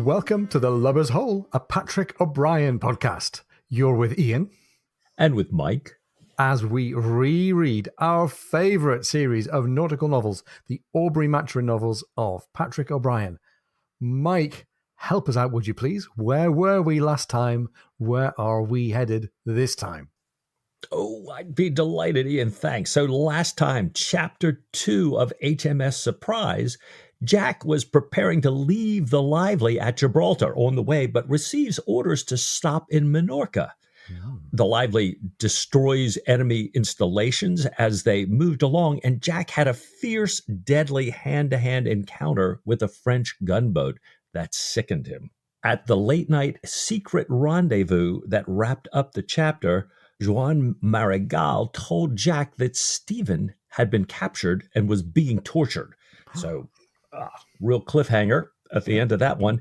Welcome to The Lubber's Hole, a Patrick O'Brien podcast. You're with Ian. And with Mike. As we reread our favourite series of nautical novels, the Aubrey Maturin novels of Patrick O'Brien. Mike, help us out, would you please? Where were we last time? Where are we headed this time? Oh, I'd be delighted, Ian. Thanks. So last time, Chapter 2 of HMS Surprise, Jack was preparing to leave the Lively at Gibraltar on the way, but receives orders to stop in Minorca. The Lively destroys enemy installations as they moved along, and Jack had a fierce, deadly hand-to-hand encounter with a French gunboat that sickened him. At the late-night secret rendezvous that wrapped up the chapter, Joan Marigal told Jack that Stephen had been captured and was being tortured. So, real cliffhanger at the end of that one.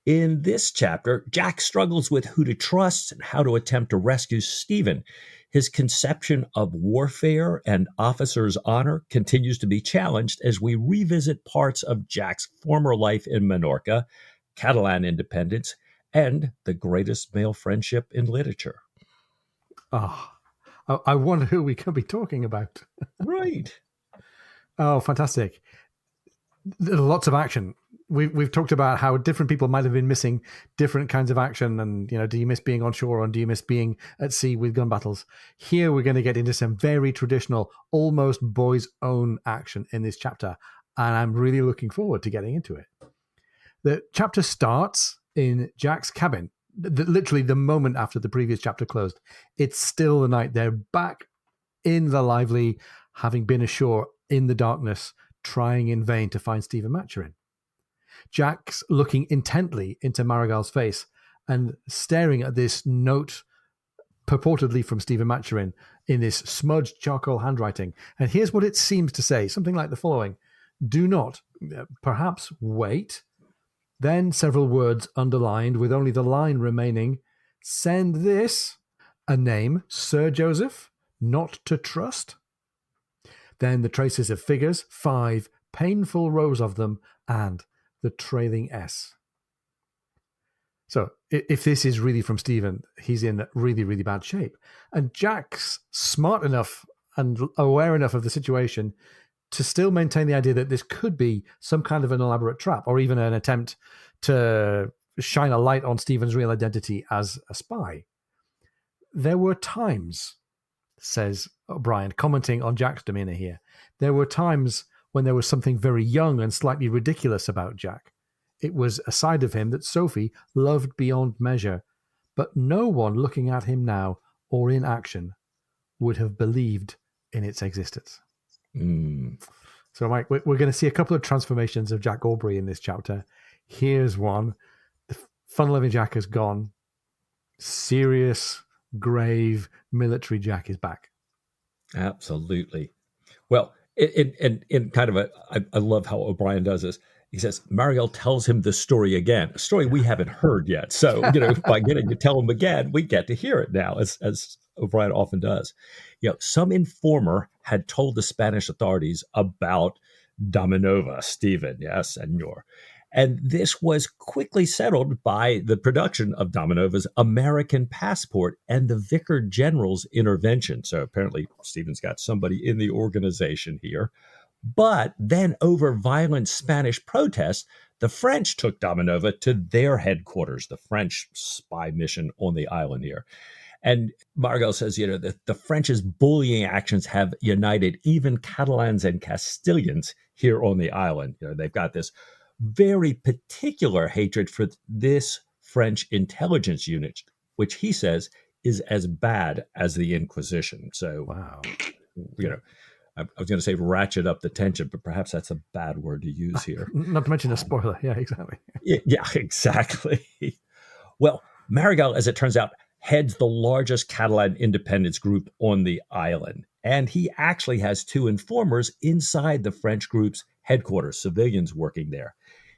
In this chapter, Jack struggles with who to trust and how to attempt to rescue Stephen. His conception of warfare and officer's honor continues to be challenged as we revisit parts of Jack's former life in Minorca, Catalan independence, and the greatest male friendship in literature. I wonder who we could be talking about. Right. Oh, fantastic. There's lots of action. We've talked about how different people might have been missing different kinds of action, and do you miss being on shore or do you miss being at sea with gun battles? Here we're going to get into some very traditional, almost boys' own action in this chapter, and I'm really looking forward to getting into it. The chapter starts in Jack's cabin, literally the moment after the previous chapter closed. It's still the night. They're back in the Lively, having been ashore in the darkness, trying in vain to find Stephen Maturin. Jack's looking intently into Marigal's face and staring at this note purportedly from Stephen Maturin in this smudged charcoal handwriting. And here's what it seems to say, something like the following: do not, perhaps wait. Then several words underlined with only the line remaining: send this, a name, Sir Joseph, not to trust. Then the traces of figures, 5 painful rows of them, and the trailing S. So if this is really from Stephen, he's in really, really bad shape. And Jack's smart enough and aware enough of the situation to still maintain the idea that this could be some kind of an elaborate trap, or even an attempt to shine a light on Stephen's real identity as a spy. There were times, says O'Brien, commenting on Jack's demeanor here, there were times when there was something very young and slightly ridiculous about Jack. It was a side of him that Sophie loved beyond measure, but no one looking at him now or in action would have believed in its existence. So, Mike, we're going to see a couple of transformations of Jack Aubrey in this chapter. Here's one. The fun-loving Jack is gone. Serious, grave, military Jack is back. Absolutely. Well, in kind of I love how O'Brien does this. He says, Marigal tells him the story again, a story we haven't heard yet. So, by getting to tell him again, we get to hear it now, as O'Brien often does. Some informer had told the Spanish authorities about Damanova, Stephen, yes, senor. And this was quickly settled by the production of Damanova's American passport and the Vicar General's intervention. So apparently Stephen's got somebody in the organization here. But then over violent Spanish protests, the French took Damanova to their headquarters, the French spy mission on the island here. And Marigal says, the French's bullying actions have united even Catalans and Castilians here on the island. They've got this very particular hatred for this French intelligence unit, which he says is as bad as the Inquisition. So, wow. I was going to say ratchet up the tension, but perhaps that's a bad word to use here. Not to mention a spoiler. Yeah, exactly. Yeah, exactly. Well, Marigal, as it turns out, heads the largest Catalan independence group on the island. And he actually has 2 informers inside the French group's headquarters, civilians working there.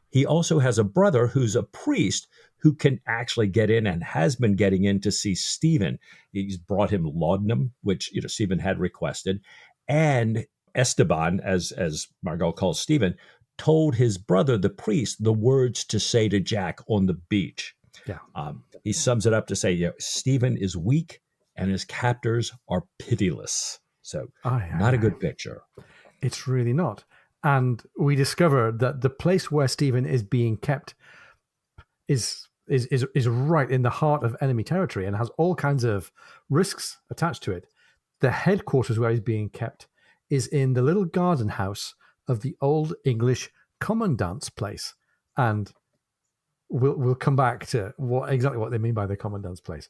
He also has a brother who's a priest who can actually get in and has been getting in to see Stephen. He's brought him laudanum, which Stephen had requested, and Esteban, as Marigal calls Stephen, told his brother, the priest, the words to say to Jack on the beach. Yeah. He sums it up to say, Stephen is weak and his captors are pitiless. So, Aye, not a aye, good picture. aye. It's really not. And we discover that the place where Stephen is being kept is right in the heart of enemy territory and has all kinds of risks attached to it. The headquarters where he's being kept is in the little garden house of the old English commandant's place, and we'll come back to exactly what they mean by the commandant's place.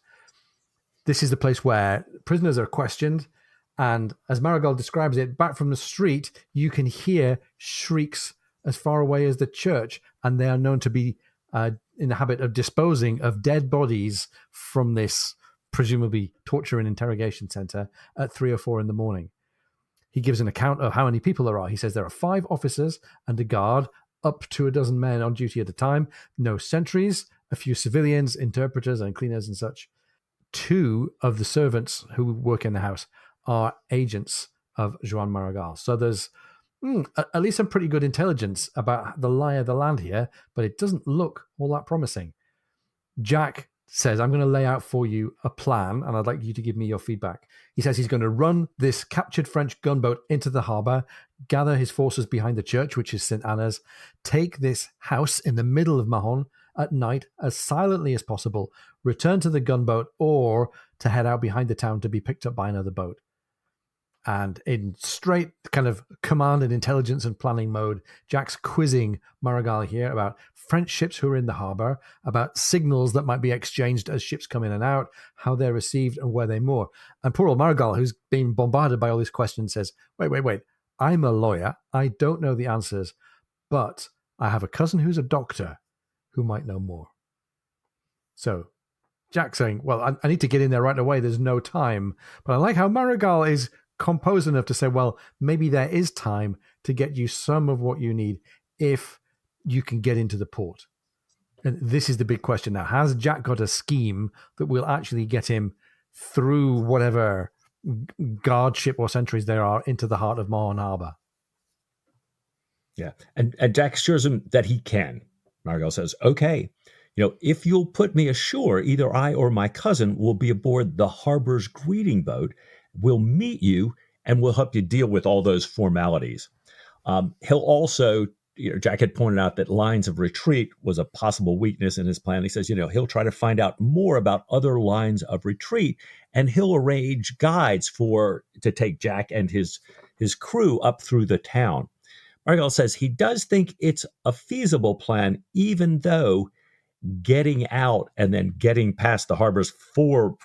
This is the place where prisoners are questioned, and as Marigold describes it, back from the street, you can hear shrieks as far away as the church, and they are known to be in the habit of disposing of dead bodies from this presumably torture and interrogation center at 3 or 4 in the morning. He gives an account of how many people there are. He says there are 5 officers and a guard, up to a dozen men on duty at a time, no sentries, a few civilians, interpreters and cleaners and such. 2 of the servants who work in the house are agents of Joan Maragall. So there's at least some pretty good intelligence about the lie of the land here, but it doesn't look all that promising. Jack says, I'm going to lay out for you a plan, and I'd like you to give me your feedback. He says he's going to run this captured French gunboat into the harbour, gather his forces behind the church, which is St. Anna's, take this house in the middle of Mahon at night as silently as possible, return to the gunboat, or to head out behind the town to be picked up by another boat. And in straight kind of command and intelligence and planning mode, Jack's quizzing Maragall here about French ships who are in the harbour, about signals that might be exchanged as ships come in and out, how they're received and where they moor. And poor old Maragall, who's been bombarded by all these questions, says, wait, I'm a lawyer. I don't know the answers, but I have a cousin who's a doctor who might know more. So Jack's saying, well, I need to get in there right away. There's no time. But I like how Maragall is composed enough to say, well, maybe there is time to get you some of what you need if you can get into the port. And this is the big question now. Has Jack got a scheme that will actually get him through whatever guard ship or sentries there are into the heart of Mahon Harbour? Yeah. And Jack assures him that he can. Maragall says, okay, if you'll put me ashore, either I or my cousin will be aboard the harbor's greeting boat. We'll meet you and we'll help you deal with all those formalities. He'll also, Jack had pointed out that lines of retreat was a possible weakness in his plan. He says, he'll try to find out more about other lines of retreat, and he'll arrange guides to take Jack and his crew up through the town. Maragall says he does think it's a feasible plan, even though getting out and then getting past the harbor's 4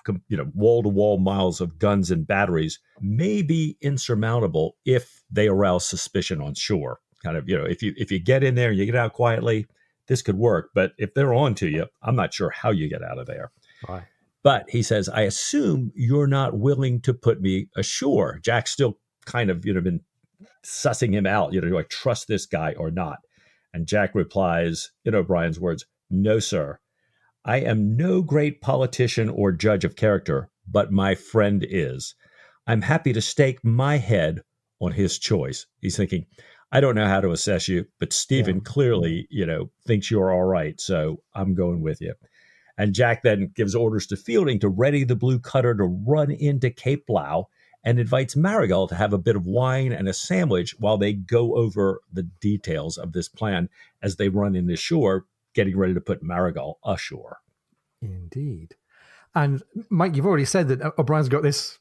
wall-to-wall miles of guns and batteries may be insurmountable if they arouse suspicion on shore. Kind of, if you get in there and you get out quietly, this could work. But if they're on to you, I'm not sure how you get out of there. Right. But he says, I assume you're not willing to put me ashore. Jack's still kind of, been sussing him out. Do I trust this guy or not? And Jack replies, in O'Brien's words, no, sir. I am no great politician or judge of character, but my friend is. I'm happy to stake my head on his choice. He's thinking, I don't know how to assess you, but Stephen clearly, thinks you're all right, so I'm going with you. And Jack then gives orders to Fielding to ready the blue cutter to run into Cape Blau and invites Maragall to have a bit of wine and a sandwich while they go over the details of this plan as they run in the shore, getting ready to put Maragall ashore. Indeed. And Mike, you've already said that O'Brien's got this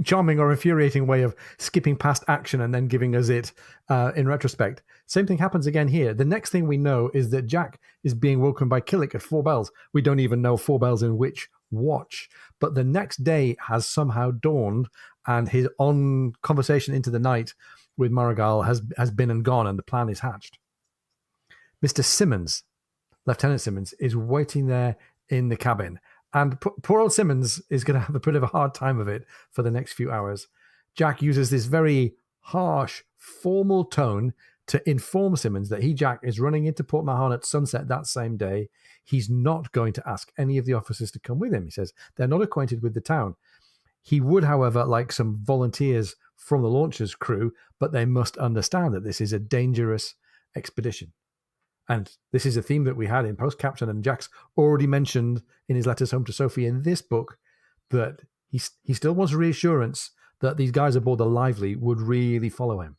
charming or infuriating way of skipping past action and then giving us it in retrospect. Same thing happens again here. The next thing we know is that Jack is being woken by Killick at 4 bells. We don't even know 4 bells in which watch. But the next day has somehow dawned, and his on conversation into the night with Maragall has been and gone, and the plan is hatched. Mr. Simmons, Lieutenant Simmons, is waiting there in the cabin. And poor old Simmons is going to have a bit of a hard time of it for the next few hours. Jack uses this very harsh, formal tone to inform Simmons that Jack, is running into Port Mahon at sunset that same day. He's not going to ask any of the officers to come with him. He says they're not acquainted with the town. He would, however, like some volunteers from the launcher's crew, but they must understand that this is a dangerous expedition. And this is a theme that we had in Post-Captain, and Jack's already mentioned in his letters home to Sophie in this book that he still wants reassurance that these guys aboard the Lively would really follow him.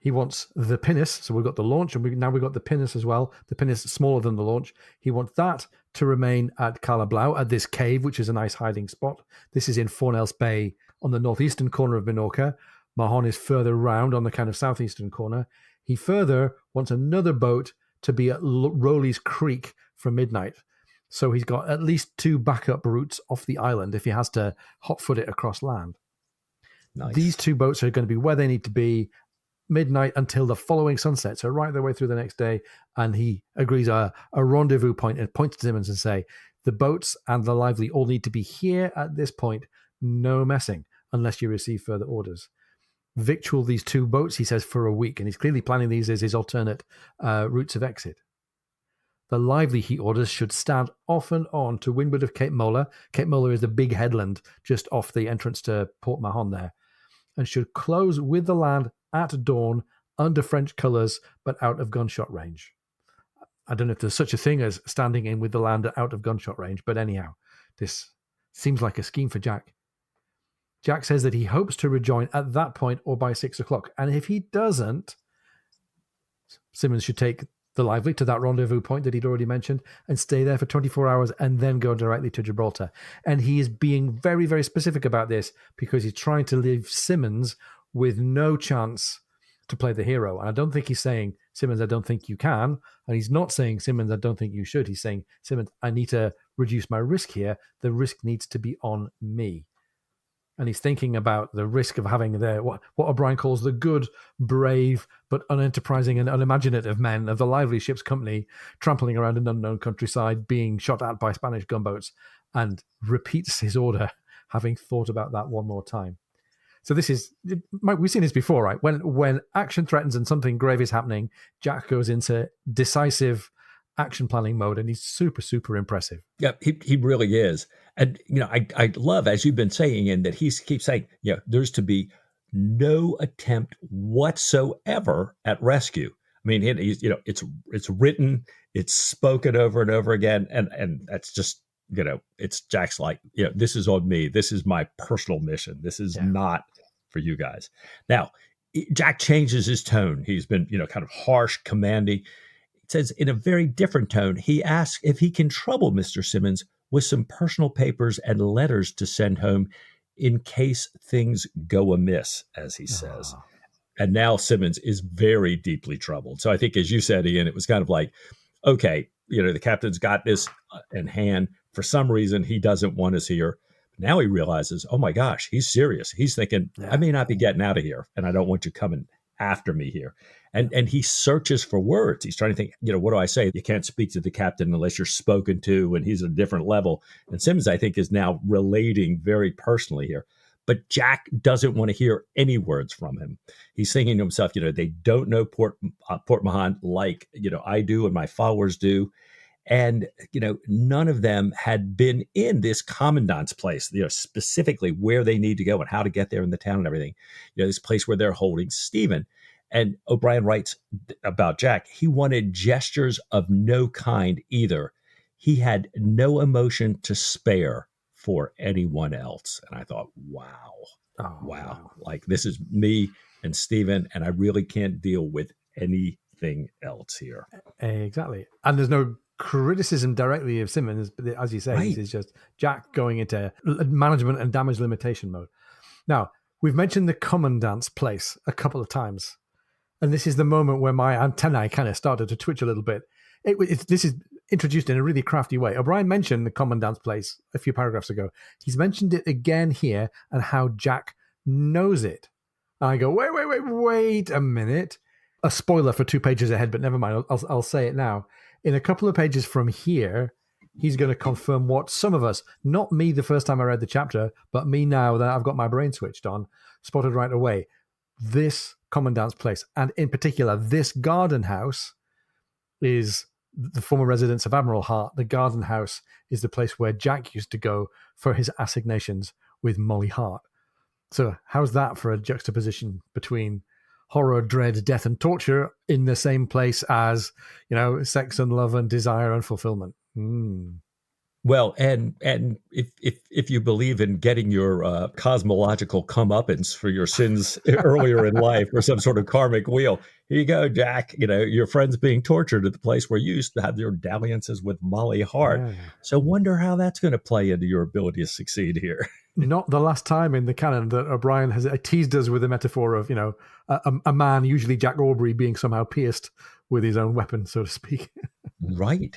He wants the pinnace, so we've got the launch, and now we've got the pinnace as well. The pinnace is smaller than the launch. He wants that to remain at Calablau, at this cave, which is a nice hiding spot. This is in Fornells Bay on the northeastern corner of Minorca. Mahon is further round on the kind of southeastern corner. He further wants another boat to be at Rowley's Creek for midnight. So he's got at least 2 backup routes off the island if he has to hot-foot it across land. Nice. These 2 boats are going to be where they need to be midnight until the following sunset, so right the way through the next day. And he agrees a rendezvous point and points to Simmons and say, the boats and the Lively all need to be here at this point, no messing, unless you receive further orders. Victual these 2 boats, he says, for a week, and he's clearly planning these as his alternate routes of exit. The Lively, he orders, should stand off and on to windward of Cape Mola. Cape Mola is the big headland just off the entrance to Port Mahon there, and should close with the land at dawn under French colours, but out of gunshot range. I don't know if there's such a thing as standing in with the land out of gunshot range, but anyhow, this seems like a scheme for Jack. Jack says that he hopes to rejoin at that point or by 6 o'clock. And if he doesn't, Simmons should take the Lively to that rendezvous point that he'd already mentioned and stay there for 24 hours and then go directly to Gibraltar. And he is being very, very specific about this because he's trying to leave Simmons with no chance to play the hero. And I don't think he's saying, Simmons, I don't think you can. And he's not saying, Simmons, I don't think you should. He's saying, Simmons, I need to reduce my risk here. The risk needs to be on me. And he's thinking about the risk of having what O'Brien calls the good, brave, but unenterprising and unimaginative men of the Lively Ships Company trampling around an unknown countryside, being shot at by Spanish gunboats, and repeats his order, having thought about that one more time. So this is, Mike, we've seen this before, right? When action threatens and something grave is happening, Jack goes into decisive action planning mode, and he's super, super impressive. Yeah, he really is. And, I love, as you've been saying, and that he keeps saying, there's to be no attempt whatsoever at rescue. I mean, it's written, it's spoken over and over again. And that's just, it's Jack's like, this is on me. This is my personal mission. This is not for you guys. Now, Jack changes his tone. He's been, kind of harsh, commanding. It says in a very different tone, he asks if he can trouble Mr. Simmons with some personal papers and letters to send home in case things go amiss, as he says. And now Simmons is very deeply troubled. So I think, as you said, Ian, it was kind of like, okay, the captain's got this in hand. For some reason, he doesn't want us here. Now he realizes, oh my gosh, he's serious. He's thinking, I may not be getting out of here, and I don't want you coming after me here. And he searches for words. He's trying to think, what do I say? You can't speak to the captain unless you're spoken to, and he's at a different level. And Simmons, I think, is now relating very personally here. But Jack doesn't want to hear any words from him. He's thinking to himself, they don't know Port Mahon like, I do and my followers do. And, none of them had been in this commandant's place, specifically where they need to go and how to get there in the town and everything. This place where they're holding Stephen. And O'Brien writes about Jack, he wanted gestures of no kind either. He had no emotion to spare for anyone else. And I thought, wow. Like, this is me and Stephen, and I really can't deal with anything else here. Exactly. And there's no criticism directly of Simmons, as you say, Right. This is just Jack going into management and damage limitation mode. Now, we've mentioned the commandant's place a couple of times, and this is the moment where my antennae kind of started to twitch a little bit. This is introduced in a really crafty way. O'Brien mentioned the commandant's place a few paragraphs ago. He's mentioned it again here, and how Jack knows it. And I go, wait a minute. A spoiler for 2 pages ahead, but never mind. I'll say it now. In a couple of pages from here, he's going to confirm what some of us, not me the first time I read the chapter, but me now that I've got my brain switched on, spotted right away. This commandant's place, and in particular, this garden house, is the former residence of Admiral Hart. The garden house is the place where Jack used to go for his assignations with Molly Hart. So how's that for a juxtaposition between horror, dread, death, and torture in the same place as, sex and love and desire and fulfillment. Well, and if you believe in getting your cosmological comeuppance for your sins earlier in life, or some sort of karmic wheel, here you go, Jack. Your friend's being tortured at the place where you used to have your dalliances with Molly Hart. Yeah. So wonder how that's going to play into your ability to succeed here. Not the last time in the canon that O'Brien has teased us with the metaphor of, a man, usually Jack Aubrey, being somehow pierced with his own weapon, so to speak. Right.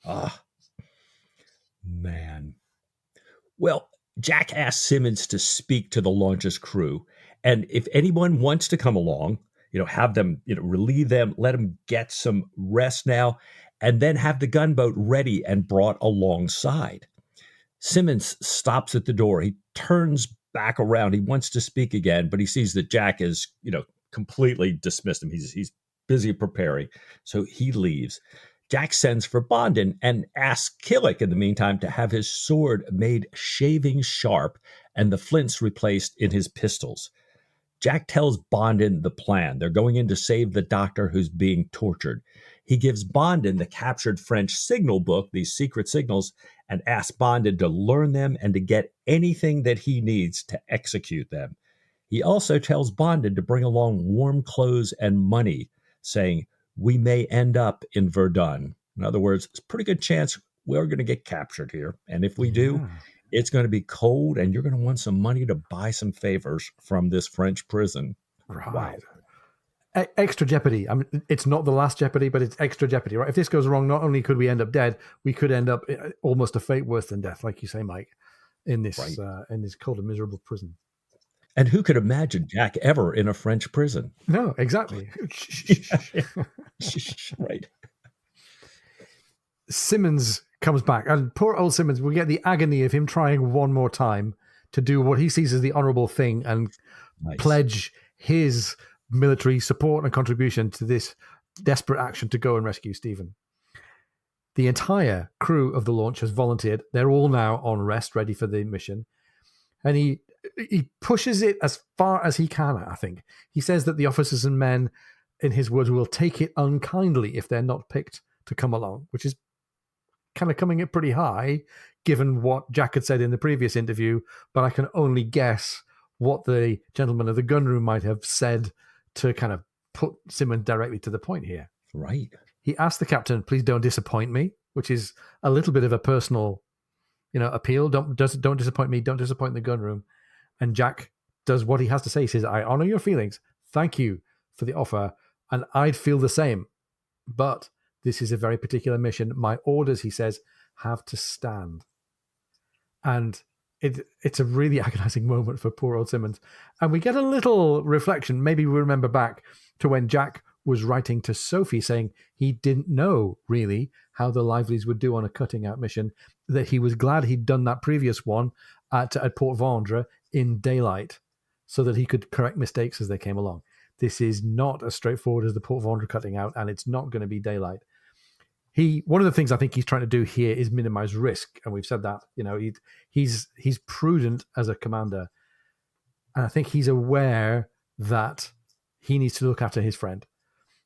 Ah, man. Well, Jack asked Simmons to speak to the launch's crew, and if anyone wants to come along, have them, relieve them, let them get some rest now, and then have the gunboat ready and brought alongside. Simmons stops at the door. He turns back around. He wants to speak again, but he sees that Jack is, completely dismissed him. He's busy preparing, so he leaves. Jack sends for Bondin and asks Killick in the meantime to have his sword made shaving sharp and the flints replaced in his pistols. Jack tells Bondin the plan. They're going in to save the doctor who's being tortured. He gives Bondin the captured French signal book, these secret signals, and asks Bondin to learn them and to get anything that he needs to execute them. He also tells Bondin to bring along warm clothes and money, saying, "We may end up in Verdun." In other words, it's a pretty good chance we're going to get captured here. And if we do, it's going to be cold, and you're going to want some money to buy some favors from this French prison. Right. Wow. Extra jeopardy. I mean, it's not the last jeopardy, but it's extra jeopardy, right? If this goes wrong, not only could we end up dead, we could end up almost a fate worse than death, like you say, Mike, in this cold and miserable prison. And who could imagine Jack ever in a French prison? No, exactly. Right. Simmons comes back, and poor old Simmons, we get the agony of him trying one more time to do what he sees as the honorable thing and pledge his military support and contribution to this desperate action to go and rescue Stephen. The entire crew of the launch has volunteered. They're all now on rest, ready for the mission. And he pushes it as far as he can, I think. He says that the officers and men, in his words, will take it unkindly if they're not picked to come along, which is kind of coming in pretty high, given what Jack had said in the previous interview. But I can only guess what the gentleman of the gunroom might have said to kind of put Simmons directly to the point here. Right. He asked the captain, "Please don't disappoint me," which is a little bit of a personal, appeal. Don't disappoint me. Don't disappoint the gunroom. And Jack does what he has to say. He says, "I honor your feelings. Thank you for the offer. And I'd feel the same. But this is a very particular mission. My orders," he says, "have to stand." And it's a really agonizing moment for poor old Simmons. And we get a little reflection. Maybe we remember back to when Jack was writing to Sophie saying he didn't know really how the Livelies would do on a cutting out mission, that he was glad he'd done that previous one at Port Vendre in daylight so that he could correct mistakes as they came along. This is not as straightforward as the Port Vendre cutting out, and it's not going to be daylight. One of the things I think he's trying to do here is minimize risk, and we've said that. He's prudent as a commander, and I think he's aware that he needs to look after his friend.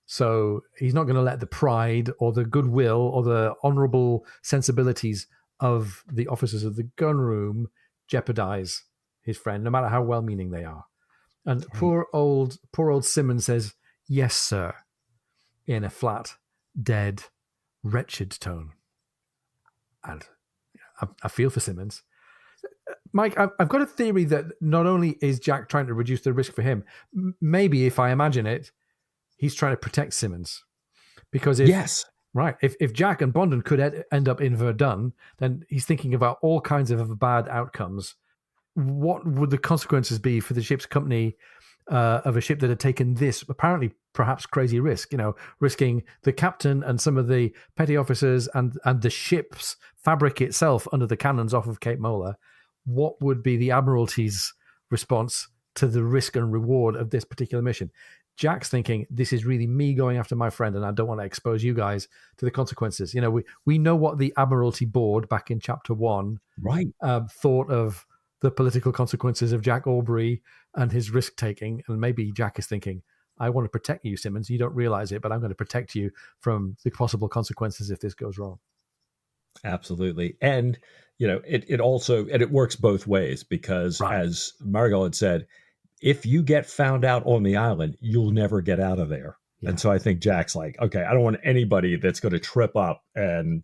So he's not going to let the pride or the goodwill or the honorable sensibilities of the officers of the gunroom jeopardize his friend, no matter how well-meaning they are. And poor old Simmons says, "Yes, sir," in a flat, dead, wretched tone. And I feel for Simmons. Mike, I've got a theory that not only is Jack trying to reduce the risk for him, maybe if I imagine it, he's trying to protect Simmons. Because if Jack and Bondin could end up in Verdun, then he's thinking about all kinds of bad outcomes. What would the consequences be for the ship's company of a ship that had taken this apparently perhaps crazy risk, risking the captain and some of the petty officers and the ship's fabric itself under the cannons off of Cape Mola? What would be the Admiralty's response to the risk and reward of this particular mission? Jack's thinking, this is really me going after my friend, and I don't want to expose you guys to the consequences. We know what the Admiralty board back in chapter 1 thought of the political consequences of Jack Aubrey and his risk taking. And maybe Jack is thinking, I want to protect you, Simmons. You don't realize it, but I'm going to protect you from the possible consequences if this goes wrong. Absolutely. And, it also, and it works both ways because Right. as Marigold had said, if you get found out on the island, you'll never get out of there. Yeah. And so I think Jack's like, okay, I don't want anybody that's going to trip up and,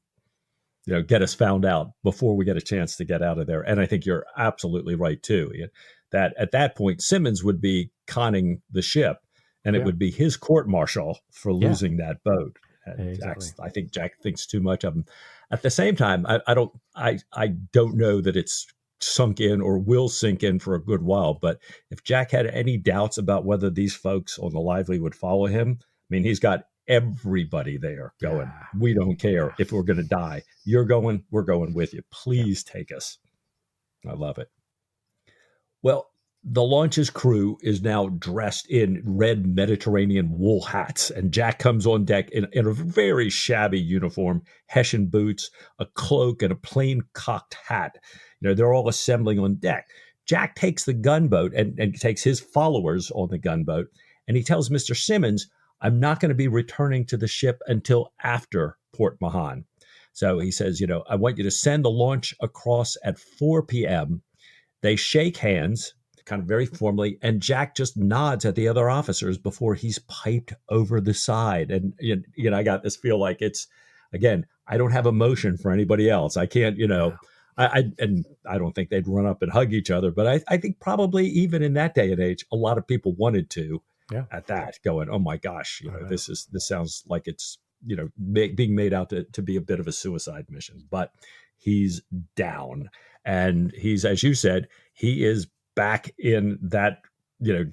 get us found out before we get a chance to get out of there. And I think you're absolutely right too. That at that point, Simmons would be conning the ship and it Yeah. would be his court martial for Yeah. losing that boat. And Exactly. I think Jack thinks too much of him. At the same time, I don't know that it's sunk in or will sink in for a good while. But if Jack had any doubts about whether these folks on the Lively would follow him, I mean, he's got everybody there going, Yeah. we don't care Yeah. if we're going to die. You're going, we're going with you. Yeah. Please take us. I love it. Well, the launch's crew is now dressed in red Mediterranean wool hats, and Jack comes on deck in a very shabby uniform, Hessian boots, a cloak, and a plain cocked hat. They're all assembling on deck. Jack takes the gunboat and takes his followers on the gunboat, and he tells Mr. Simmons, I'm not going to be returning to the ship until after Port Mahon. So he says, I want you to send the launch across at 4 p.m. They shake hands, kind of very formally, and Jack just nods at the other officers before he's piped over the side. And I got this feel like it's, again, I don't have emotion for anybody else. I can't, Yeah. and I don't think they'd run up and hug each other, but I think probably even in that day and age, a lot of people wanted to Yeah. at that, going, oh my gosh, I know. this sounds like it's being made out to be a bit of a suicide mission, but he's down. And he's, as you said, he is back in that,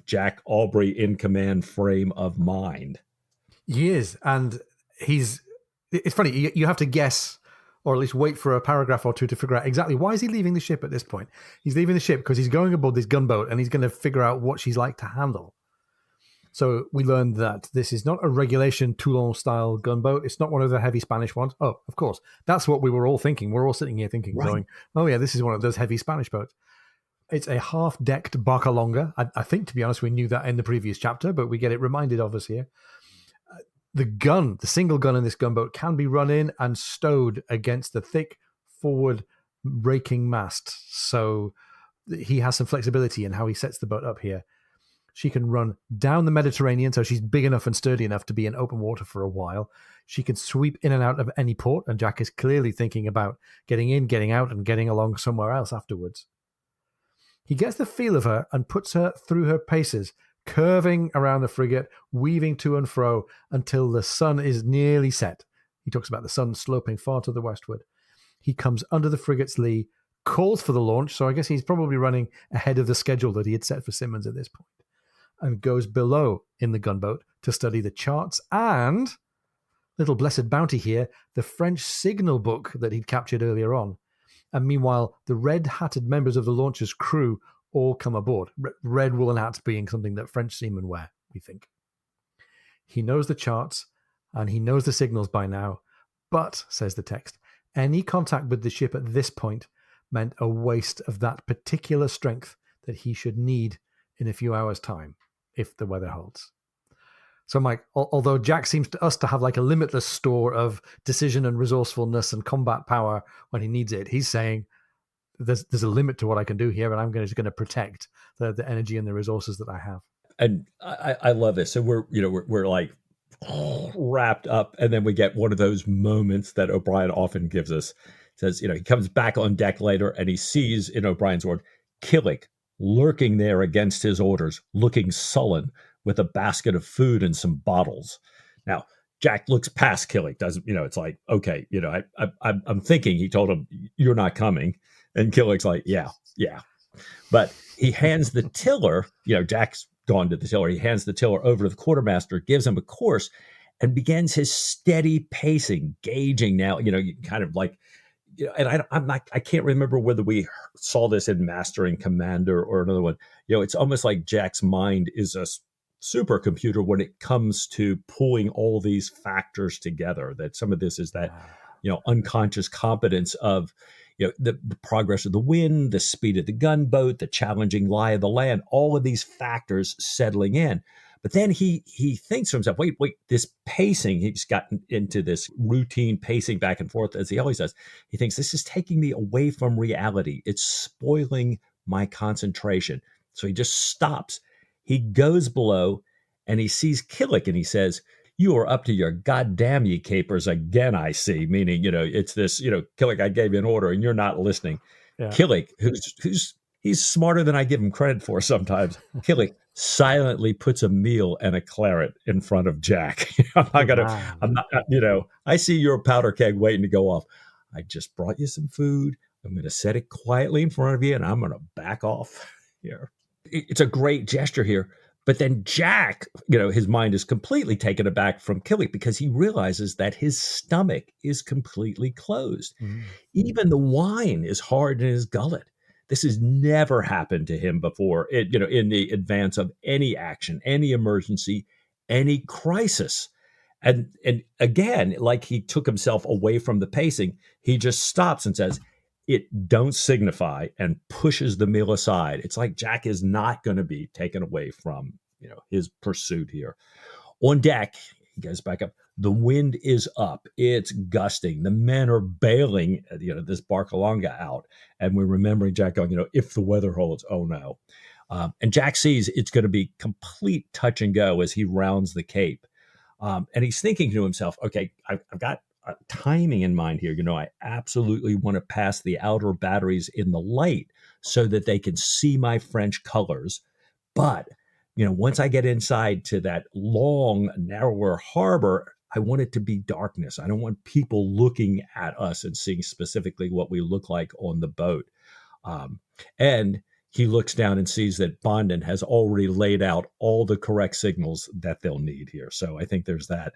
Jack Aubrey in command frame of mind. He is. And it's funny. You have to guess or at least wait for a paragraph or two to figure out exactly why is he leaving the ship at this point. He's leaving the ship because he's going aboard this gunboat and he's going to figure out what she's like to handle. So we learned that this is not a regulation Toulon-style gunboat. It's not one of the heavy Spanish ones. Oh, of course. That's what we were all thinking. We're all sitting here thinking, going, oh, yeah, this is one of those heavy Spanish boats. It's a half-decked Barcalonga. I think, to be honest, we knew that in the previous chapter, but we get it reminded of us here. The single gun in this gunboat can be run in and stowed against the thick forward raking mast. So he has some flexibility in how he sets the boat up here. She can run down the Mediterranean, so she's big enough and sturdy enough to be in open water for a while. She can sweep in and out of any port, and Jack is clearly thinking about getting in, getting out, and getting along somewhere else afterwards. He gets the feel of her and puts her through her paces, curving around the frigate, weaving to and fro until the sun is nearly set. He talks about the sun sloping far to the westward. He comes under the frigate's lee, calls for the launch, so I guess he's probably running ahead of the schedule that he had set for Simmons at this point, and goes below in the gunboat to study the charts and, little blessed bounty here, the French signal book that he'd captured earlier on. And meanwhile, the red-hatted members of the launcher's crew all come aboard. Red woolen hats being something that French seamen wear, we think. He knows the charts and he knows the signals by now, but, says the text, any contact with the ship at this point meant a waste of that particular strength that he should need in a few hours' time, if the weather holds. So, Mike, although Jack seems to us to have like a limitless store of decision and resourcefulness and combat power when he needs it, he's saying there's a limit to what I can do here, and I'm just going to protect the energy and the resources that I have. And I love this. So we're like wrapped up, and then we get one of those moments that O'Brien often gives us. Says, he comes back on deck later and he sees in O'Brien's ward Killick lurking there against his orders, looking sullen, with a basket of food and some bottles. Now, Jack looks past Killick, doesn't, it's like, okay, I'm thinking he told him, you're not coming. And Killick's like, yeah. But he hands the tiller, Jack's gone to the tiller. He hands the tiller over to the quartermaster, gives him a course, and begins his steady pacing, gauging now, kind of like, and I can't remember whether we saw this in Mastering Commander or another one. It's almost like Jack's mind is a supercomputer when it comes to pulling all these factors together. That some of this is that, unconscious competence of, the progress of the wind, the speed of the gunboat, the challenging lie of the land, all of these factors settling in. But then he thinks to himself, wait, this pacing, he's gotten into this routine pacing back and forth as he always does. He thinks this is taking me away from reality. It's spoiling my concentration. So he just stops. He goes below and he sees Killick and he says, "You are up to your goddamn ye capers again, I see." Meaning, it's this, Killick, I gave you an order and you're not listening. Yeah. Killick, who's he's smarter than I give him credit for sometimes. Killick silently puts a meal and a claret in front of Jack. I'm not, I see your powder keg waiting to go off. I just brought you some food. I'm going to set it quietly in front of you and I'm going to back off here. It's a great gesture here. But then Jack, his mind is completely taken aback from Killick because he realizes that his stomach is completely closed. Mm. Even the wine is hard in his gullet. This has never happened to him before, in the advance of any action, any emergency, any crisis. And again, like he took himself away from the pacing, he just stops and says, "It don't signify," and pushes the meal aside. It's like Jack is not going to be taken away from, his pursuit here. On deck, he goes back up. The wind is up. It's gusting. The men are bailing, this Barcalonga out. And we're remembering Jack going, if the weather holds, oh no. And Jack sees it's going to be complete touch and go as he rounds the Cape. And he's thinking to himself, okay, I've got timing in mind here. I absolutely want to pass the outer batteries in the light so that they can see my French colors. But, once I get inside to that long, narrower harbor, I want it to be darkness. I don't want people looking at us and seeing specifically what we look like on the boat. And he looks down and sees that Bondin has already laid out all the correct signals that they'll need here. So I think there's that.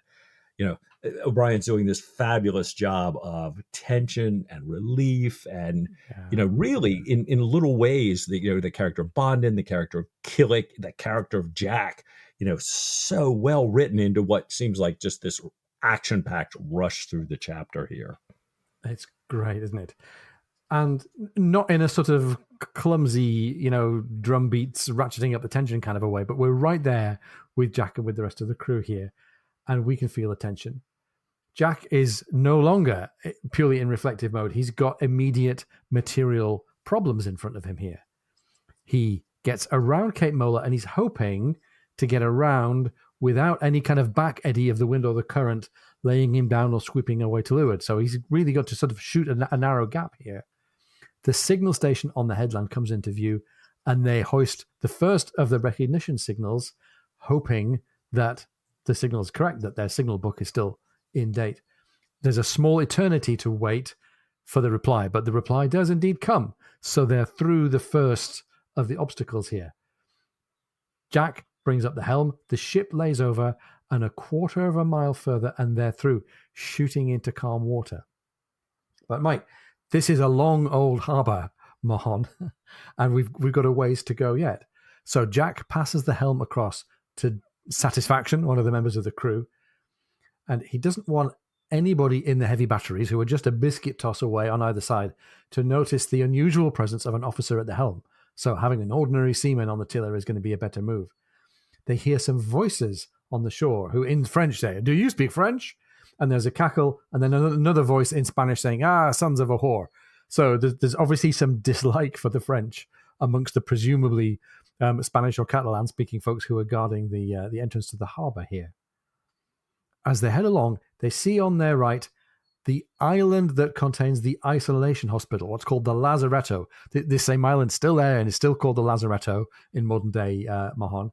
O'Brien's doing this fabulous job of tension and relief and, really in little ways, the character of Bondin, the character of Killick, the character of Jack, so well written into what seems like just this action-packed rush through the chapter here. It's great, isn't it? And not in a sort of clumsy, drum beats ratcheting up the tension kind of a way, but we're right there with Jack and with the rest of the crew here, and we can feel the tension. Jack is no longer purely in reflective mode. He's got immediate material problems in front of him here. He gets around Cape Mola and he's hoping to get around without any kind of back eddy of the wind or the current laying him down or sweeping away to leeward. So he's really got to sort of shoot a narrow gap here. The signal station on the headland comes into view and they hoist the first of the recognition signals, hoping that the signal is correct, that their signal book is still in date. There's a small eternity to wait for the reply, but the reply does indeed come. So they're through the first of the obstacles here. Jack brings up the helm, the ship lays over, and a quarter of a mile further, and they're through, shooting into calm water. But Mike, this is a long old harbour, Mahon, and we've got a ways to go yet. So Jack passes the helm across to Satisfaction, one of the members of the crew, and he doesn't want anybody in the heavy batteries, who are just a biscuit toss away on either side, to notice the unusual presence of an officer at the helm. So having an ordinary seaman on the tiller is going to be a better move. They hear some voices on the shore who in French say, "Do you speak French?" And there's a cackle, and then another voice in Spanish saying, "Ah, sons of a whore." So there's obviously some dislike for the French amongst the presumably Spanish or Catalan-speaking folks who are guarding the entrance to the harbour here. As they head along, they see on their right the island that contains the isolation hospital, what's called the Lazaretto. This same island's still there and is still called the Lazaretto in modern-day Mahon.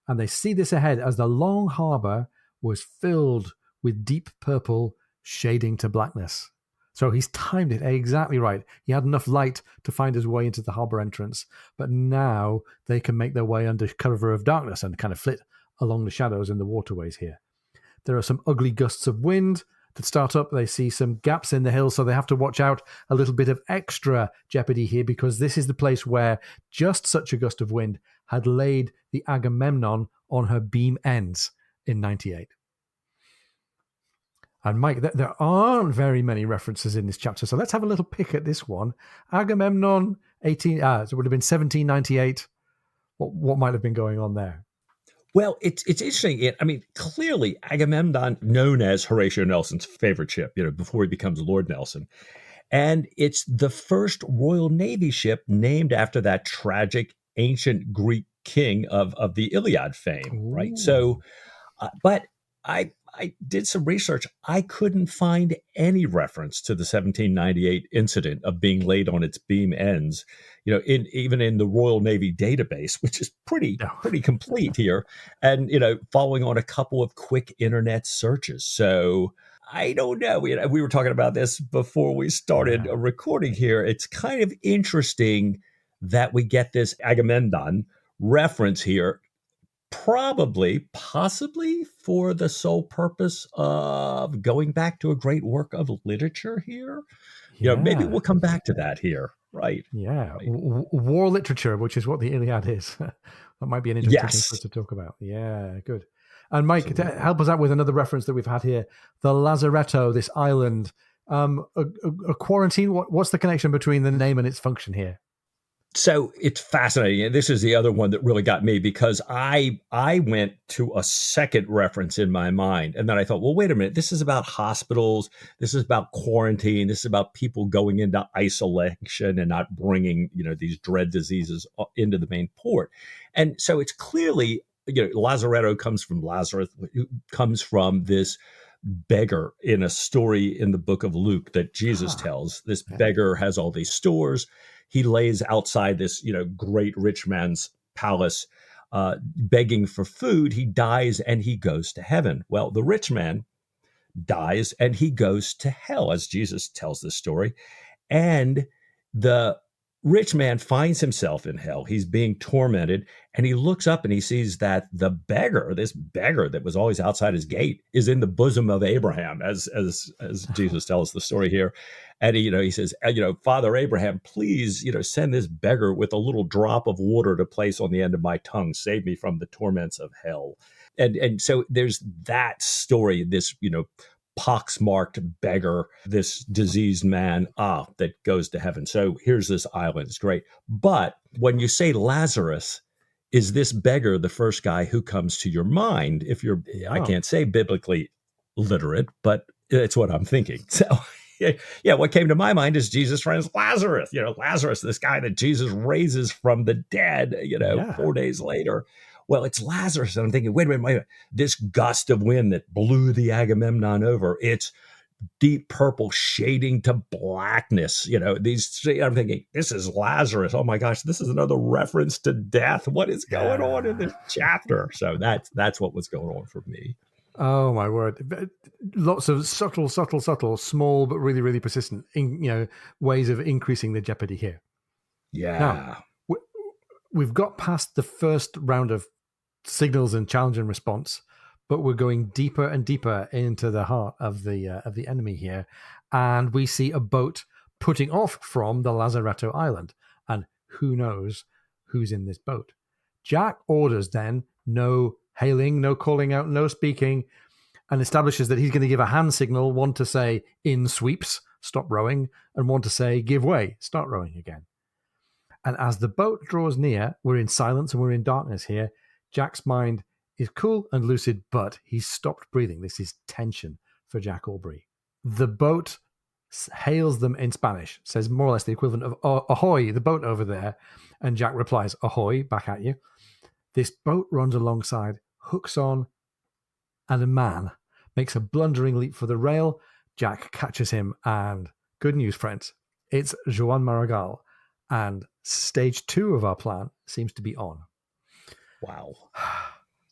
And they see this ahead as the long harbour was filled with deep purple shading to blackness. So he's timed it exactly right. He had enough light to find his way into the harbour entrance, but now they can make their way under cover of darkness and kind of flit along the shadows in the waterways here. There are some ugly gusts of wind that start up. They see some gaps in the hills, so they have to watch out. A little bit of extra jeopardy here, because this is the place where just such a gust of wind had laid the Agamemnon on her beam ends in 98. And Mike, there aren't very many references in this chapter, so let's have a little pick at this one. Agamemnon, so it would have been 1798. What might have been going on there? Well, it's interesting. I mean, clearly Agamemnon, known as Horatio Nelson's favorite ship, before he becomes Lord Nelson, and it's the first Royal Navy ship named after that tragic ancient Greek king of the Iliad fame, right? Ooh, So, but I did some research. I couldn't find any reference to the 1798 incident of being laid on its beam ends, even in the Royal Navy database, which is pretty no. pretty complete here, and following on a couple of quick internet searches. So I don't know. We were talking about this before we started Yeah. recording here. It's kind of interesting that we get this Agamemnon reference here, probably, possibly for the sole purpose of going back to a great work of literature here. Maybe Yeah. we'll come back to that here. Right. Yeah. Right. War literature, which is what the Iliad is. That might be an interesting thing for us Yes. to talk about. Yeah, good. And Mike, to Absolutely. help us out with another reference that we've had here, the Lazaretto, this island, a quarantine. What's the connection between the name and its function here? So it's fascinating. And this is the other one that really got me, because I went to a second reference in my mind. And then I thought, well, wait a minute. This is about hospitals. This is about quarantine. This is about people going into isolation and not bringing, these dread diseases into the main port. And so it's clearly, Lazaretto comes from Lazarus, who comes from this beggar in a story in the book of Luke that Jesus Ah, tells. This yeah. beggar has all these stores. He lays outside this, great rich man's palace, begging for food. He dies and he goes to heaven. Well, the rich man dies and he goes to hell, as Jesus tells this story. And the rich man finds himself in hell. He's being tormented, and he looks up and he sees that the beggar, this beggar that was always outside his gate, is in the bosom of Abraham, as Jesus tells the story here. And he says, Father Abraham, please, send this beggar with a little drop of water to place on the end of my tongue. Save me from the torments of hell. And so there's that story, this, pox-marked beggar, this diseased man, that goes to heaven. So here's this island. It's great. But when you say Lazarus, is this beggar the first guy who comes to your mind? If you're, I Yeah. can't say biblically literate, but it's what I'm thinking. So yeah, what came to my mind is Jesus' friend Lazarus. Lazarus, this guy that Jesus raises from the dead, Yeah. 4 days later. Well, it's Lazarus. And I'm thinking, wait a minute. This gust of wind that blew the Agamemnon over, it's deep purple shading to blackness. I'm thinking, this is Lazarus. Oh my gosh, this is another reference to death. What is going on in Yeah. this chapter? So that's what was going on for me. Oh my word! Lots of subtle, small but really, really persistent, ways of increasing the jeopardy here. Now, Yeah. we've got past the first round of signals and challenge and response, but we're going deeper and deeper into the heart of the enemy here, and we see a boat putting off from the Lazaretto Island, and who knows who's in this boat. Jack orders then no hailing, no calling out, no speaking, and establishes that he's going to give a hand signal, one to say in sweeps, stop rowing, and one to say give way, start rowing again. And as the boat draws near, we're in silence and we're in darkness here. Jack's mind is cool and lucid, but he's stopped breathing. This is tension for Jack Aubrey. The boat hails them in Spanish, says more or less the equivalent of ahoy, the boat over there. And Jack replies, ahoy, back at you. This boat runs alongside, hooks on, and a man makes a blundering leap for the rail. Jack catches him, and good news, friends, it's Joan Maragall. And stage 2 of our plan seems to be on. Wow.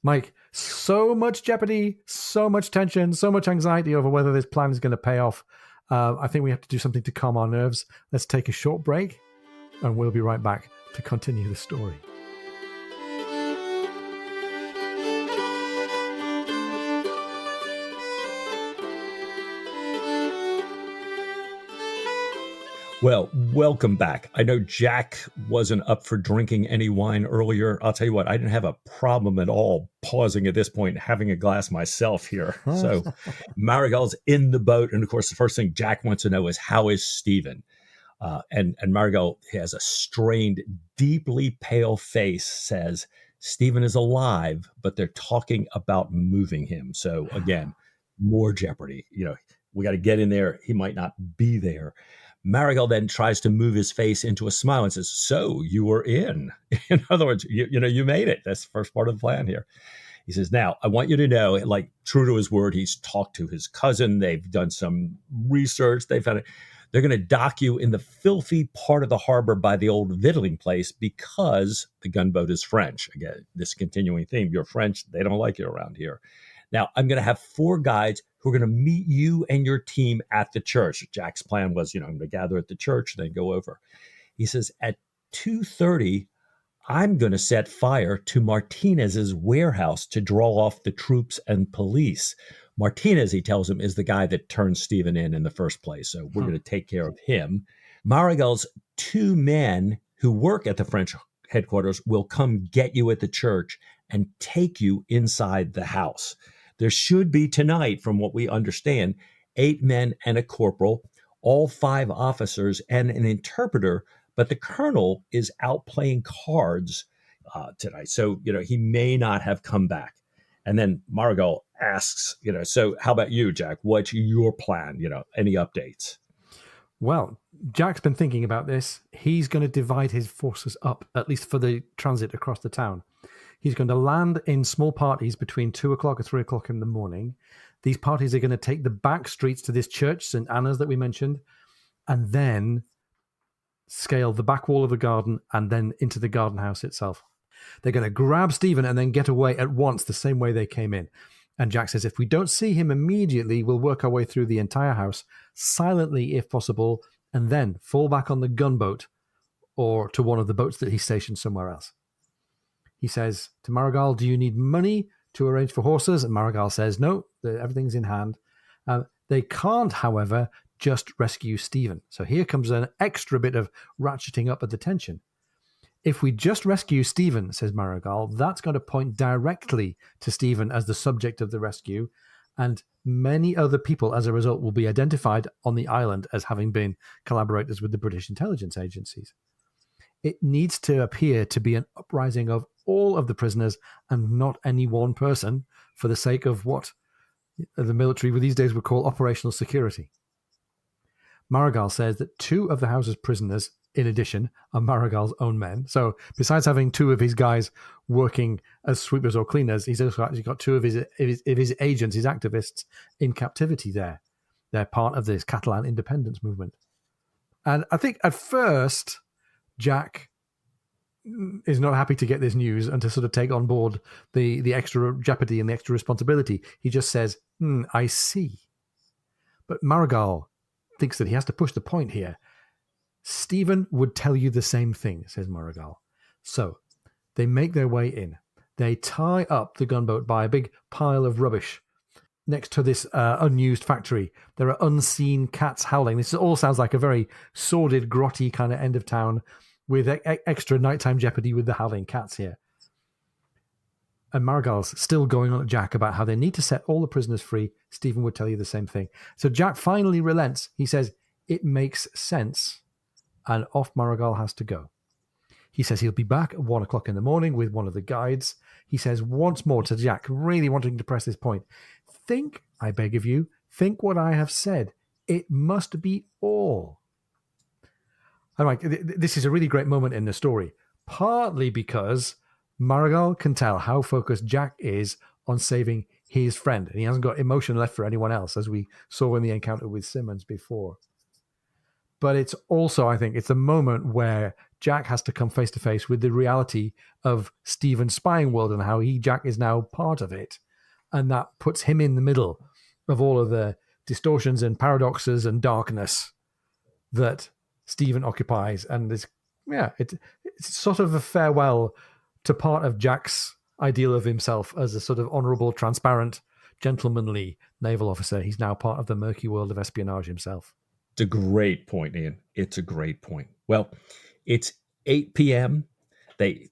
Mike, so much jeopardy, so much tension, so much anxiety over whether this plan is going to pay off. I think we have to do something to calm our nerves. Let's take a short break, and we'll be right back to continue the story. Well, welcome back. I know Jack wasn't up for drinking any wine earlier. I'll tell you what, I didn't have a problem at all pausing at this point and having a glass myself here. So Marigold's in the boat. And of course, the first thing Jack wants to know is, how is Stephen? And Marigold has a strained, deeply pale face, says, Stephen is alive, but they're talking about moving him. So again, more jeopardy. We got to get in there. He might not be there. Marigold then tries to move his face into a smile and says, so you were in. In other words, you made it. That's the first part of the plan here. He says, now, I want you to know, like, true to his word, he's talked to his cousin. They've done some research. They found it. They're going to dock you in the filthy part of the harbor by the old victualling place because the gunboat is French. Again, this continuing theme. You're French. They don't like you around here. Now, I'm going to have 4 guides who are going to meet you and your team at the church. Jack's plan was, I'm going to gather at the church, then go over. He says, at 2:30, I'm going to set fire to Martinez's warehouse to draw off the troops and police. Martinez, he tells him, is the guy that turned Stephen in the first place. So we're going to take care of him. Marigold's 2 men who work at the French headquarters will come get you at the church and take you inside the house. There should be tonight, from what we understand, 8 men and a corporal, all 5 officers and an interpreter, but the colonel is out playing cards tonight. So, he may not have come back. And then Marigold asks, so how about you, Jack? What's your plan? Any updates? Well, Jack's been thinking about this. He's going to divide his forces up, at least for the transit across the town. He's going to land in small parties between 2 o'clock and 3 o'clock in the morning. These parties are going to take the back streets to this church, St. Anna's, that we mentioned, and then scale the back wall of the garden and then into the garden house itself. They're going to grab Stephen and then get away at once, the same way they came in. And Jack says, if we don't see him immediately, we'll work our way through the entire house, silently if possible, and then fall back on the gunboat or to one of the boats that he's stationed somewhere else. He says to Marigold, do you need money to arrange for horses? And Marigold says, no, everything's in hand. They can't, however, just rescue Stephen. So here comes an extra bit of ratcheting up of the tension. If we just rescue Stephen, says Marigold, that's going to point directly to Stephen as the subject of the rescue, and many other people, as a result, will be identified on the island as having been collaborators with the British intelligence agencies. It needs to appear to be an uprising of all of the prisoners and not any one person, for the sake of what the military these days would call operational security. Marigold says that 2 of the house's prisoners, in addition, are Marigold's own men. So besides having 2 of his guys working as sweepers or cleaners, he's also actually got 2 of his agents, his activists, in captivity there. They're part of this Catalan independence movement. And I think at first, Jack is not happy to get this news and to sort of take on board the extra jeopardy and the extra responsibility. He just says, I see. But Marigold thinks that he has to push the point here. Stephen would tell you the same thing, says Marigold. So they make their way in. They tie up the gunboat by a big pile of rubbish next to this unused factory. There are unseen cats howling. This all sounds like a very sordid, grotty kind of end of town with extra nighttime jeopardy with the howling cats here. And Marigold's still going on at Jack about how they need to set all the prisoners free. Stephen would tell you the same thing. So Jack finally relents. He says, it makes sense. And off Marigold has to go. He says he'll be back at 1 o'clock in the morning with one of the guides. He says once more to Jack, really wanting to press this point, think, I beg of you, think what I have said. It must be all. I'm like, this is a really great moment in the story, partly because Marigold can tell how focused Jack is on saving his friend, and he hasn't got emotion left for anyone else, as we saw in the encounter with Simmons before. But it's also, I think, it's a moment where Jack has to come face to face with the reality of Stephen's spying world and how Jack is now part of it. And that puts him in the middle of all of the distortions and paradoxes and darkness that Stephen occupies. And it's sort of a farewell to part of Jack's ideal of himself as a sort of honorable, transparent, gentlemanly naval officer. He's now part of the murky world of espionage himself. It's a great point, Ian. It's a great point. Well, it's 8 p.m. They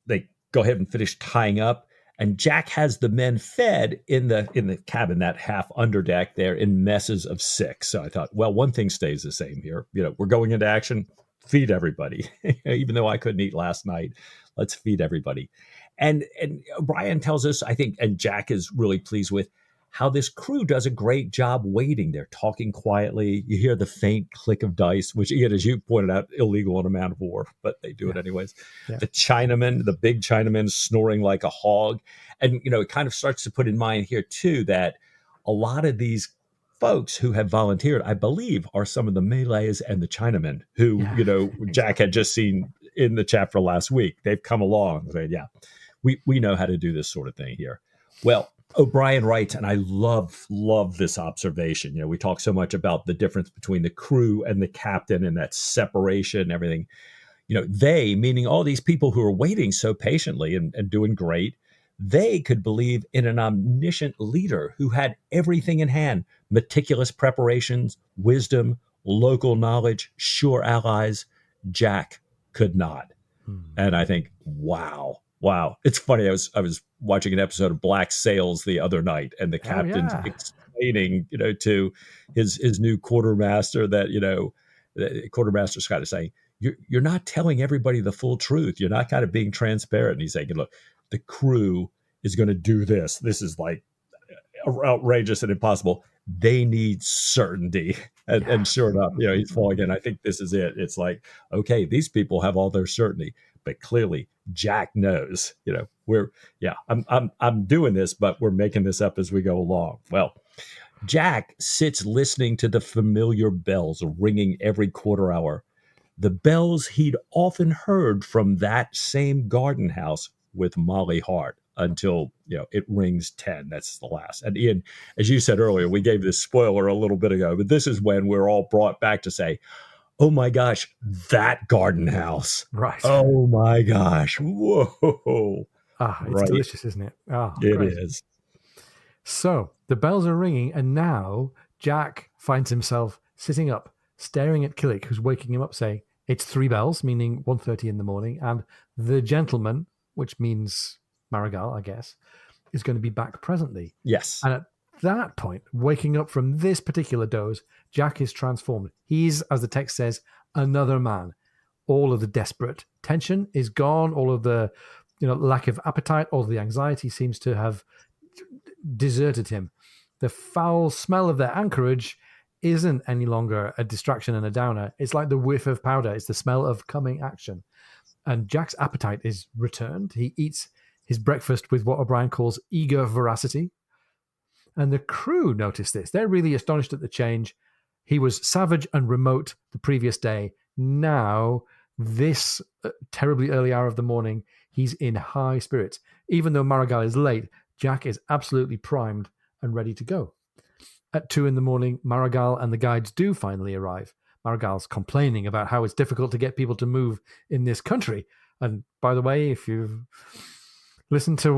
go ahead and finish tying up, and Jack has the men fed in the cabin, that half underdeck there, in messes of six. So I thought, well, one thing stays the same here. We're going into action. Feed everybody, even though I couldn't eat last night. Let's feed everybody. And Brian tells us, I think, and Jack is really pleased with how this crew does a great job waiting. They're talking quietly. You hear the faint click of dice, which, Ian, as you pointed out, illegal in a man of war, but they do it Yeah. anyways. Yeah. The big Chinaman snoring like a hog. And, it kind of starts to put in mind here, too, that a lot of these folks who have volunteered, I believe, are some of the Malays and the Chinamen who, Yeah. Jack Exactly. had just seen in the chapter last week. They've come along and said, yeah, we know how to do this sort of thing here. Well, O'Brien writes, and I love this observation. We talk so much about the difference between the crew and the captain and that separation and everything. They, meaning all these people who are waiting so patiently and doing great, they could believe in an omniscient leader who had everything in hand: meticulous preparations, wisdom, local knowledge, sure allies. Jack could not. Hmm. And I think, wow. It's funny. I was watching an episode of Black Sails the other night, and the Oh captain's yeah. explaining, to his new quartermaster that, the quartermaster's kind of saying, you're not telling everybody the full truth. You're not kind of being transparent. And he's saying, look, the crew is going to do this. This is like outrageous and impossible. They need certainty. And Yeah. sure enough, he's falling in. I think this is it. It's like, okay, these people have all their certainty, but clearly Jack knows, I'm doing this, but we're making this up as we go along. Well, Jack sits listening to the familiar bells ringing every quarter hour, the bells he'd often heard from that same garden house with Molly Hart, until it rings 10. That's the last. And Ian, as you said earlier, we gave this spoiler a little bit ago, but this is when we're all brought back to say, oh my gosh, that garden house. Right. Oh my gosh. Whoa. It's Right. delicious, isn't it? It Great. is. So the bells are ringing, and now Jack finds himself sitting up, staring at Killick, who's waking him up, saying, "It's three bells," meaning 1:30 in the morning, and the gentleman, which means Marigal, I guess, is going to be back presently. Yes. And at that point, waking up from this particular doze, Jack is transformed. He's, as the text says, another man. All of the desperate tension is gone. All of the lack of appetite, all of the anxiety seems to have deserted him. The foul smell of their anchorage isn't any longer a distraction and a downer. It's like the whiff of powder. It's the smell of coming action. And Jack's appetite is returned. He eats his breakfast with what O'Brien calls eager voracity. And the crew notice this. They're really astonished at the change. He was savage and remote the previous day. Now, this terribly early hour of the morning, he's in high spirits. Even though Marigal is late, Jack is absolutely primed and ready to go. At 2 a.m, Marigal and the guides do finally arrive. Marigal's complaining about how it's difficult to get people to move in this country. And by the way, if you've listened to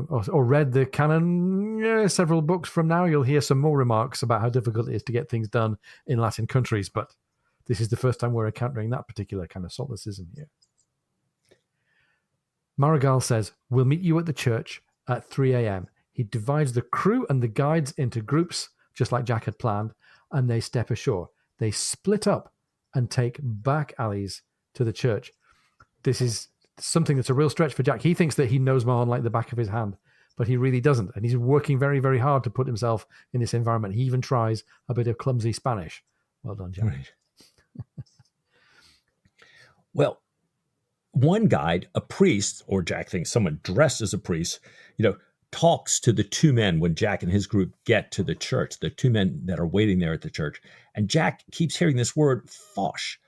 or read the canon several books from now, you'll hear some more remarks about how difficult it is to get things done in Latin countries. But this is the first time we're encountering that particular kind of solecism here. Marigal says, "We'll meet you at the church at 3 a.m. He divides the crew and the guides into groups, just like Jack had planned, and they step ashore. They split up and take back alleys to the church. This is something that's a real stretch for Jack. He thinks that he knows Mahon like the back of his hand, but he really doesn't. And he's working very, very hard to put himself in this environment. He even tries a bit of clumsy Spanish. Well done, Jack. Right. Well, one guide, a priest, or Jack thinks someone dressed as a priest, talks to the two men when Jack and his group get to the church, the two men that are waiting there at the church. And Jack keeps hearing this word fosh,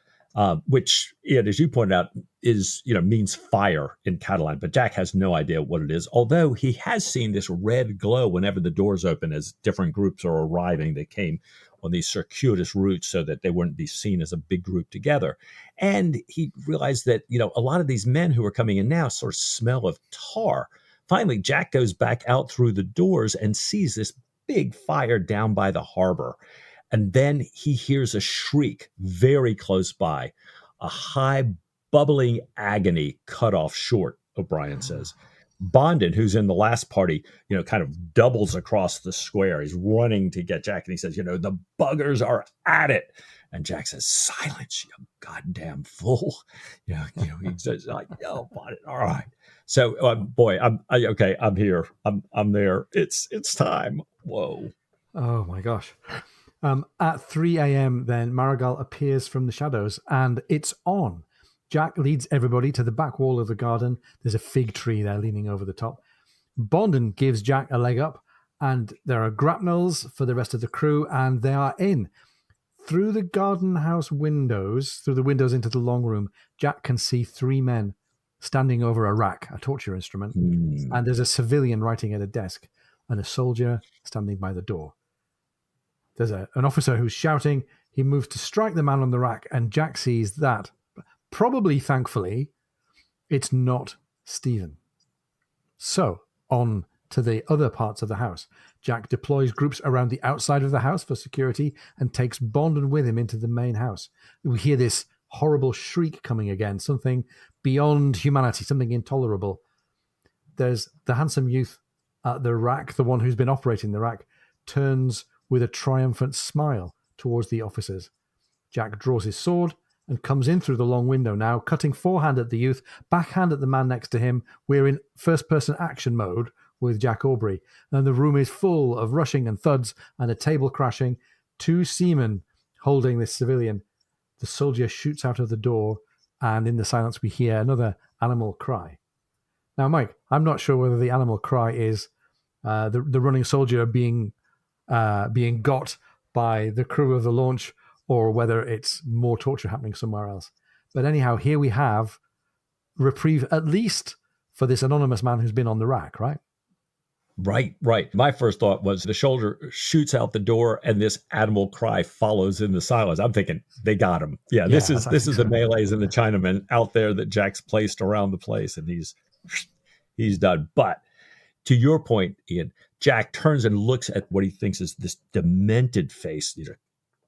which, as you pointed out, means fire in Catalan, but Jack has no idea what it is, although he has seen this red glow whenever the doors open as different groups are arriving. They came on these circuitous routes so that they wouldn't be seen as a big group together. And he realized that, a lot of these men who are coming in now sort of smell of tar. Finally, Jack goes back out through the doors and sees this big fire down by the harbor. And then he hears a shriek very close by, a high, bubbling agony cut off short, O'Brien says. Bondon, who's in the last party, kind of doubles across the square. He's running to get Jack, and he says, the buggers are at it. And Jack says, "Silence, you goddamn fool." He says, like, "Yo, Bondon, all right." So, boy, okay. I'm here. I'm there. It's time. Whoa. Oh my gosh. At 3 a.m., then Marigal appears from the shadows, and it's on. Jack leads everybody to the back wall of the garden. There's a fig tree there leaning over the top. Bondon gives Jack a leg up, and there are grapnels for the rest of the crew, and they are in. Through the garden house windows, through the windows into the long room, Jack can see 3 men standing over a rack, a torture instrument, and there's a civilian writing at a desk, and a soldier standing by the door. There's an officer who's shouting. He moves to strike the man on the rack, and Jack sees that, probably thankfully, it's not Stephen. So, on to the other parts of the house. Jack deploys groups around the outside of the house for security and takes Bondon with him into the main house. We hear this horrible shriek coming again, something beyond humanity, something intolerable. There's the handsome youth at the rack, the one who's been operating the rack, turns with a triumphant smile towards the officers. Jack draws his sword and comes in through the long window now, cutting forehand at the youth, backhand at the man next to him. We're in first-person action mode with Jack Aubrey, and the room is full of rushing and thuds and a table crashing. 2 seamen holding this civilian. The soldier shoots out of the door, and in the silence we hear another animal cry. Now, Mike, I'm not sure whether the animal cry is the running soldier being got by the crew of the launch, or whether it's more torture happening somewhere else. But anyhow, here we have reprieve, at least for this anonymous man who's been on the rack, right? Right. My first thought was the soldier shoots out the door and this animal cry follows in the silence. I'm thinking they got him. Yeah, this is the Malays and the Chinamen out there that Jack's placed around the place, and he's done. But to your point, Ian, Jack turns and looks at what he thinks is this demented face,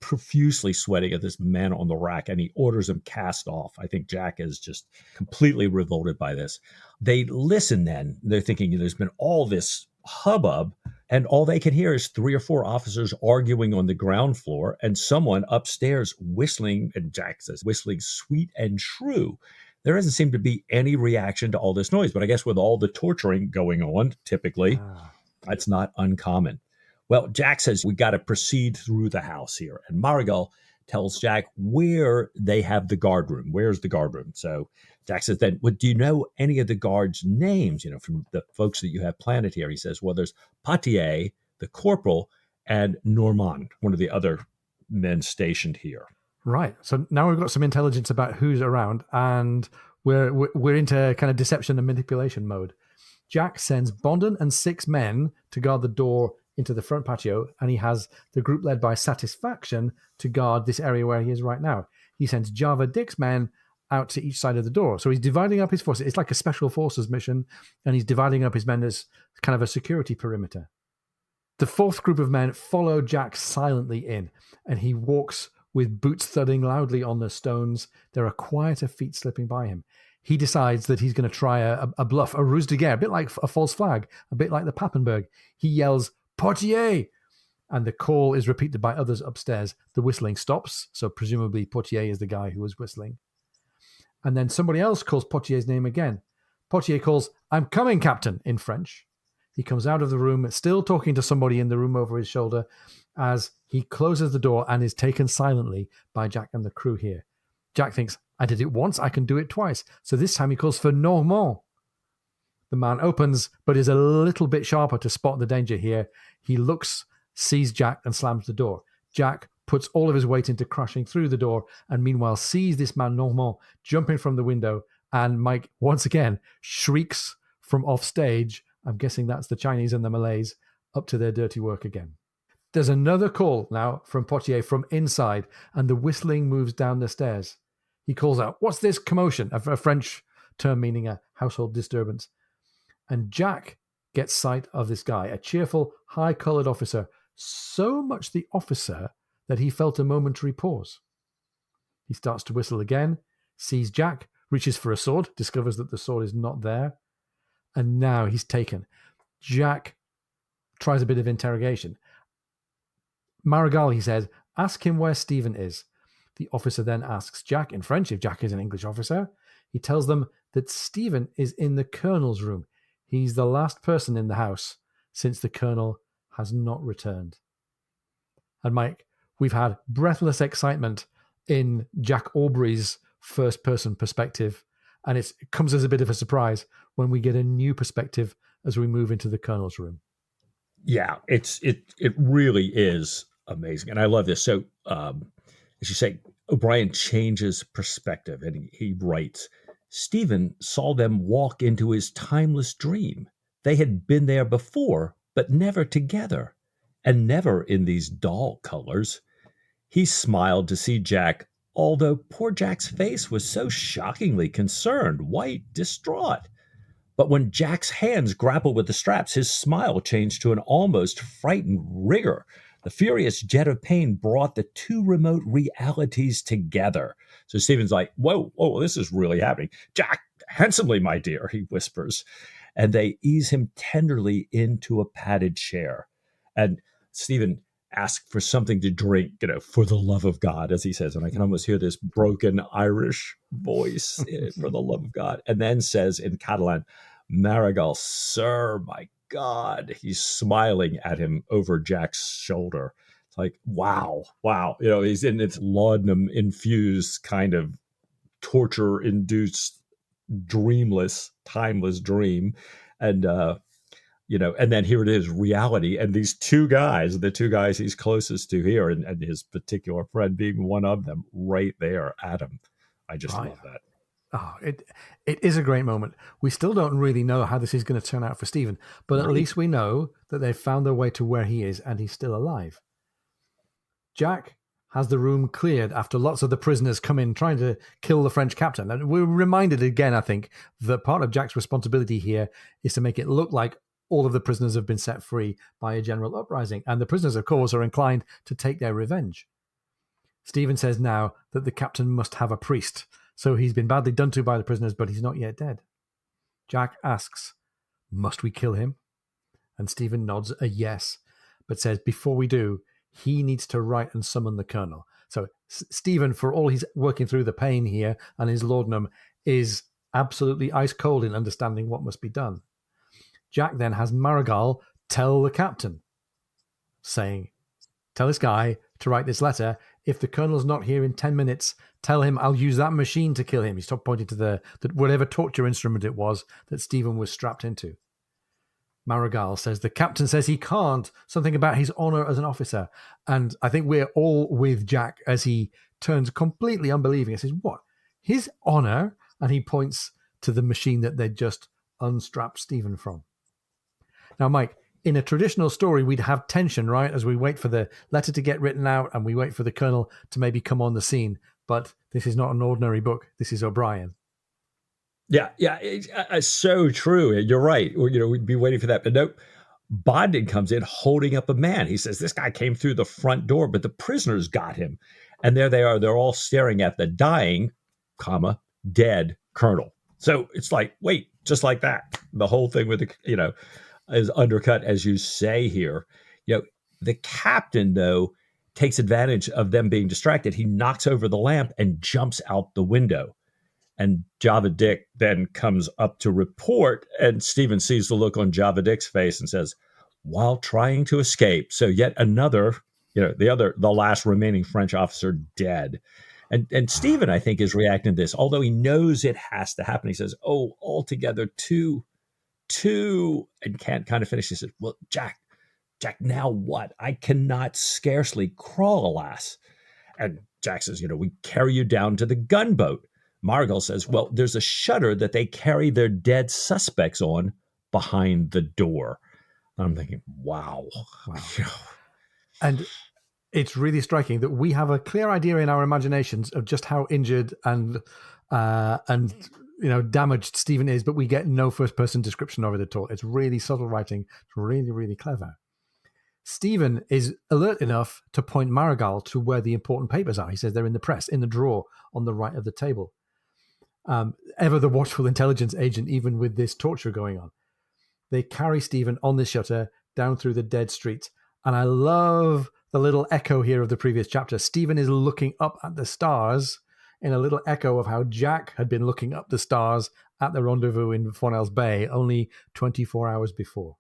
profusely sweating at this man on the rack, and he orders him cast off. I think Jack is just completely revolted by this. They listen then. They're thinking there's been all this hubbub, and all they can hear is 3 or 4 officers arguing on the ground floor and someone upstairs whistling, and Jack says, whistling sweet and true. There doesn't seem to be any reaction to all this noise, but I guess with all the torturing going on, typically, that's not uncommon. Well, Jack says we got to proceed through the house here, and Marigal tells Jack where they have the guard room. Where's the guard room? So Jack says, then, well, do you know any of the guards' names, from the folks that you have planted here? He says, well, there's Potier, the corporal, and Normand, one of the other men stationed here. Right. So now we've got some intelligence about who's around, and we're into kind of deception and manipulation mode. Jack sends Bondon and 6 men to guard the door into the front patio, and he has the group led by Satisfaction to guard this area where he is right now. He sends Java Dick's men out to each side of the door. So he's dividing up his forces. It's like a special forces mission, and he's dividing up his men as kind of a security perimeter. The 4th group of men follow Jack silently in, and he walks with boots thudding loudly on the stones. There are quieter feet slipping by him. He decides that he's going to try a bluff, a ruse de guerre, a bit like a false flag, a bit like the Papenburg. He yells, "Portier!" And the call is repeated by others upstairs. The whistling stops, so presumably Portier is the guy who was whistling. And then somebody else calls Portier's name again. Portier calls, "I'm coming, Captain," in French. He comes out of the room, still talking to somebody in the room over his shoulder, as he closes the door and is taken silently by Jack and the crew here. Jack thinks, I did it once, I can do it twice. So this time he calls for Normand. The man opens, but is a little bit sharper to spot the danger here. He looks, sees Jack, and slams the door. Jack puts all of his weight into crashing through the door, and meanwhile sees this man Normand jumping from the window, and Mike, once again, shrieks from off stage. I'm guessing that's the Chinese and the Malays up to their dirty work again. There's another call now from Portier from inside, and the whistling moves down the stairs. He calls out, "What's this commotion?" A French term meaning a household disturbance. And Jack gets sight of this guy, a cheerful, high-coloured officer, so much the officer that he felt a momentary pause. He starts to whistle again, sees Jack, reaches for a sword, discovers that the sword is not there, and now he's taken. Jack tries a bit of interrogation. Marigal, he says, ask him where Stephen is. The officer then asks Jack in French if Jack is an English officer. He tells them that Stephen is in the colonel's room. He's the last person in the house since the colonel has not returned. And Mike, we've had breathless excitement in Jack Aubrey's first-person perspective, and it comes as a bit of a surprise when we get a new perspective as we move into the colonel's room. Yeah, it really is amazing, and I love this. So, as you say, O'Brien changes perspective, and he writes, Stephen saw them walk into his timeless dream. They had been there before, but never together, and never in these dull colors. He smiled to see Jack, although poor Jack's face was so shockingly concerned, white, distraught. But when Jack's hands grappled with the straps, his smile changed to an almost frightened rigor. The furious jet of pain brought the two remote realities together. So Stephen's like, whoa, this is really happening. Jack, handsomely, my dear, he whispers. And they ease him tenderly into a padded chair. And Stephen asks for something to drink, for the love of God, as he says. And I can almost hear this broken Irish voice, for the love of God. And then says in Catalan, Marigal, sir, my God. He's smiling at him over Jack's shoulder. It's like, wow. He's in this laudanum-infused kind of torture-induced, dreamless, timeless dream. And, and then here it is, reality. And these two guys, the two guys he's closest to here, and his particular friend being one of them, right there at him. I just love that. Oh, it is a great moment. We still don't really know how this is going to turn out for Stephen, but at least we know that they've found their way to where he is and he's still alive. Jack has the room cleared after lots of the prisoners come in trying to kill the French captain. And we're reminded again, I think, that part of Jack's responsibility here is to make it look like all of the prisoners have been set free by a general uprising. And the prisoners, of course, are inclined to take their revenge. Stephen says now that the captain must have a priest. So he's been badly done to by the prisoners, but he's not yet dead. Jack asks, must we kill him? And Stephen nods a yes, but says before we do, he needs to write and summon the colonel. So Stephen, for all he's working through the pain here and his laudanum, is absolutely ice cold in understanding what must be done. Jack then has Marigal tell the captain, saying, tell this guy to write this letter. If the colonel's not here in 10 minutes, tell him I'll use that machine to kill him. He's pointing to the whatever torture instrument it was that Stephen was strapped into. Marigal says the captain says he can't, something about his honor as an officer. And I think we're all with Jack as he turns completely unbelieving and says, what? His honor? And he points to the machine that they'd just unstrapped Stephen from. Now, Mike, in a traditional story, we'd have tension, right? As we wait for the letter to get written out and we wait for the colonel to maybe come on the scene. But this is not an ordinary book. This is O'Brien. Yeah, it's so true. You're right. We'd be waiting for that. But nope, Bodden comes in holding up a man. He says, this guy came through the front door, but the prisoners got him. And there they are. They're all staring at the dying, dead colonel. So it's like, wait, just like that. The whole thing with is undercut, as you say here. The captain, though, takes advantage of them being distracted. He knocks over the lamp and jumps out the window. And Java Dick then comes up to report, and Stephen sees the look on Java Dick's face and says, while trying to escape. So yet another, the last remaining French officer dead. And Stephen, I think, is reacting to this, although he knows it has to happen. He says, altogether two, and can't kind of finish. He says, well, Jack, now what? I cannot scarcely crawl, alas. And Jack says, we carry you down to the gunboat. Marigal says, well, there's a shutter that they carry their dead suspects on behind the door. I'm thinking, wow. And it's really striking that we have a clear idea in our imaginations of just how injured and damaged Stephen is, but we get no first-person description of it at all. It's really subtle writing. It's really, really clever. Stephen is alert enough to point Marigal to where the important papers are. He says they're in the press, in the drawer on the right of the table. Ever the watchful intelligence agent, even with this torture going on. They carry Stephen on the shutter down through the dead streets. And I love the little echo here of the previous chapter. Stephen is looking up at the stars in a little echo of how Jack had been looking up the stars at the rendezvous in Fournel's Bay only 24 hours before.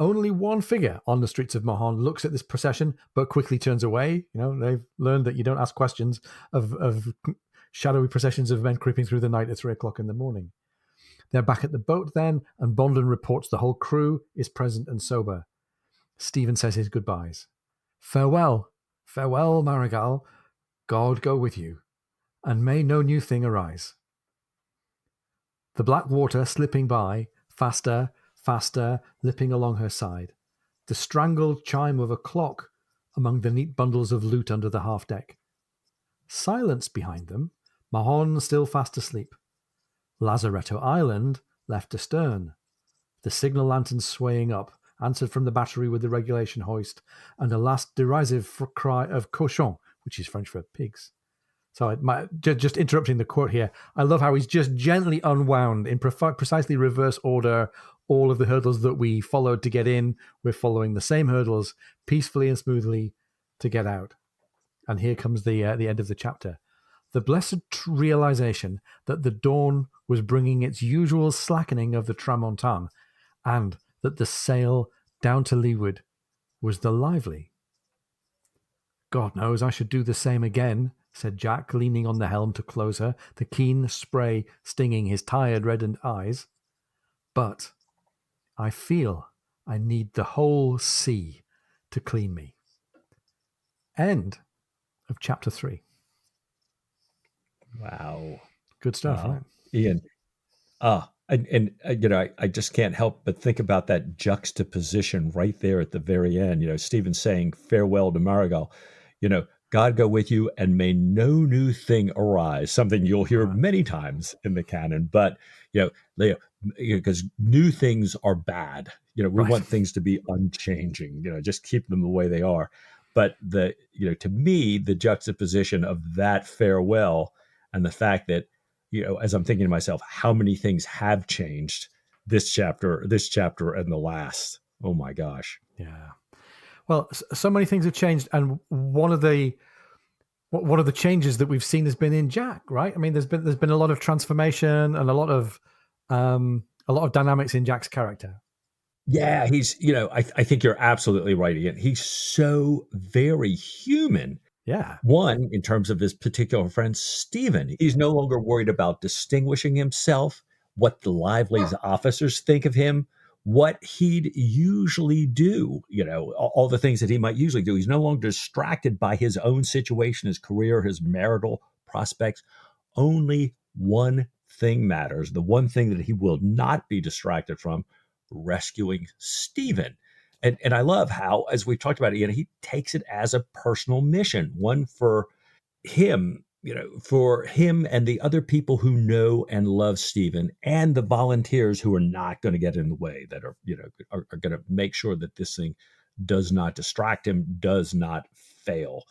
Only one figure on the streets of Mahon looks at this procession, but quickly turns away. They've learned that you don't ask questions of shadowy processions of men creeping through the night at 3 o'clock in the morning. They're back at the boat then, and Bondon reports the whole crew is present and sober. Stephen says his goodbyes. Farewell, farewell, Marigal. God go with you, and may no new thing arise. The black water slipping by, faster, faster, lipping along her side. The strangled chime of a clock among the neat bundles of loot under the half-deck. Silence behind them, Mahon still fast asleep. Lazaretto Island left astern. The signal lanterns swaying up, answered from the battery with the regulation hoist, and a last derisive cry of cochon, which is French for pigs. So just interrupting the quote here, I love how he's just gently unwound in precisely reverse order all of the hurdles that we followed to get in. We're following the same hurdles peacefully and smoothly to get out. And here comes the end of the chapter. The blessed realization that the dawn was bringing its usual slackening of the tramontane, and that the sail down to leeward was the lively. God knows I should do the same again, said Jack, leaning on the helm to close her, the keen spray stinging his tired, reddened eyes. But I feel I need the whole sea to clean me. End of chapter 3. Wow. Good stuff, right? Ian. I just can't help but think about that juxtaposition right there at the very end. Stephen saying farewell to Marigal. God go with you, and may no new thing arise. Something you'll hear many times in the canon, but because new things are bad. We want things to be unchanging. Just keep them the way they are. But to me, the juxtaposition of that farewell and the fact that, as I'm thinking to myself, how many things have changed this chapter and the last. Oh my gosh. Yeah. Well, so many things have changed, and one of the changes that we've seen has been in Jack, right? I mean, there's been a lot of transformation and a lot of dynamics in Jack's character. Yeah, he's, I think you're absolutely right, Ian. He's so very human. Yeah. One, in terms of his particular friend, Stephen, he's no longer worried about distinguishing himself, what the Lively's officers think of him, what he'd usually do, all the things that he might usually do. He's no longer distracted by his own situation, his career, his marital prospects. Only one thing matters, the one thing that he will not be distracted from: rescuing Stephen. And I love how, as we've talked about, Ian, he takes it as a personal mission, one for him, for him and the other people who know and love Stephen, and the volunteers who are not going to get in the way, that are going to make sure that this thing does not distract him, does not fail.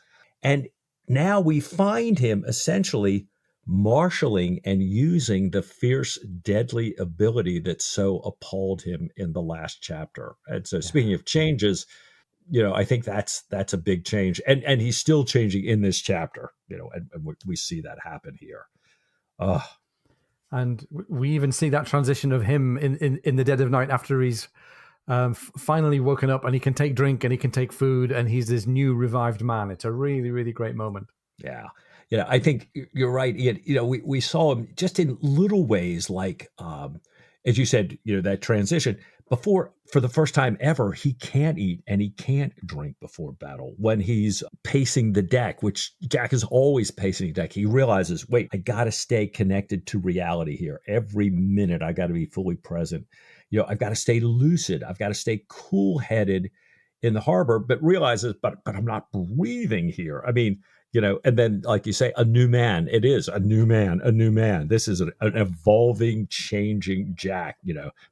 And now we find him essentially marshaling and using the fierce, deadly ability that so appalled him in the last chapter. And so, speaking of changes, I think that's a big change, and he's still changing in this chapter. And we see that happen here. And we even see that transition of him in the dead of night after he's finally woken up, and he can take drink and he can take food, and he's this new revived man. It's a really, really great moment. Yeah. I think you're right, Ian. We saw him just in little ways, like, as you said, that transition. Before, for the first time ever, he can't eat and he can't drink before battle. When he's pacing the deck, which Jack is always pacing the deck, he realizes, wait, I got to stay connected to reality here. Every minute, I got to be fully present. I've got to stay lucid. I've got to stay cool-headed in the harbor, but realizes, but I'm not breathing here. I mean, and then, like you say, a new man. It is a new man. This is an evolving, changing Jack.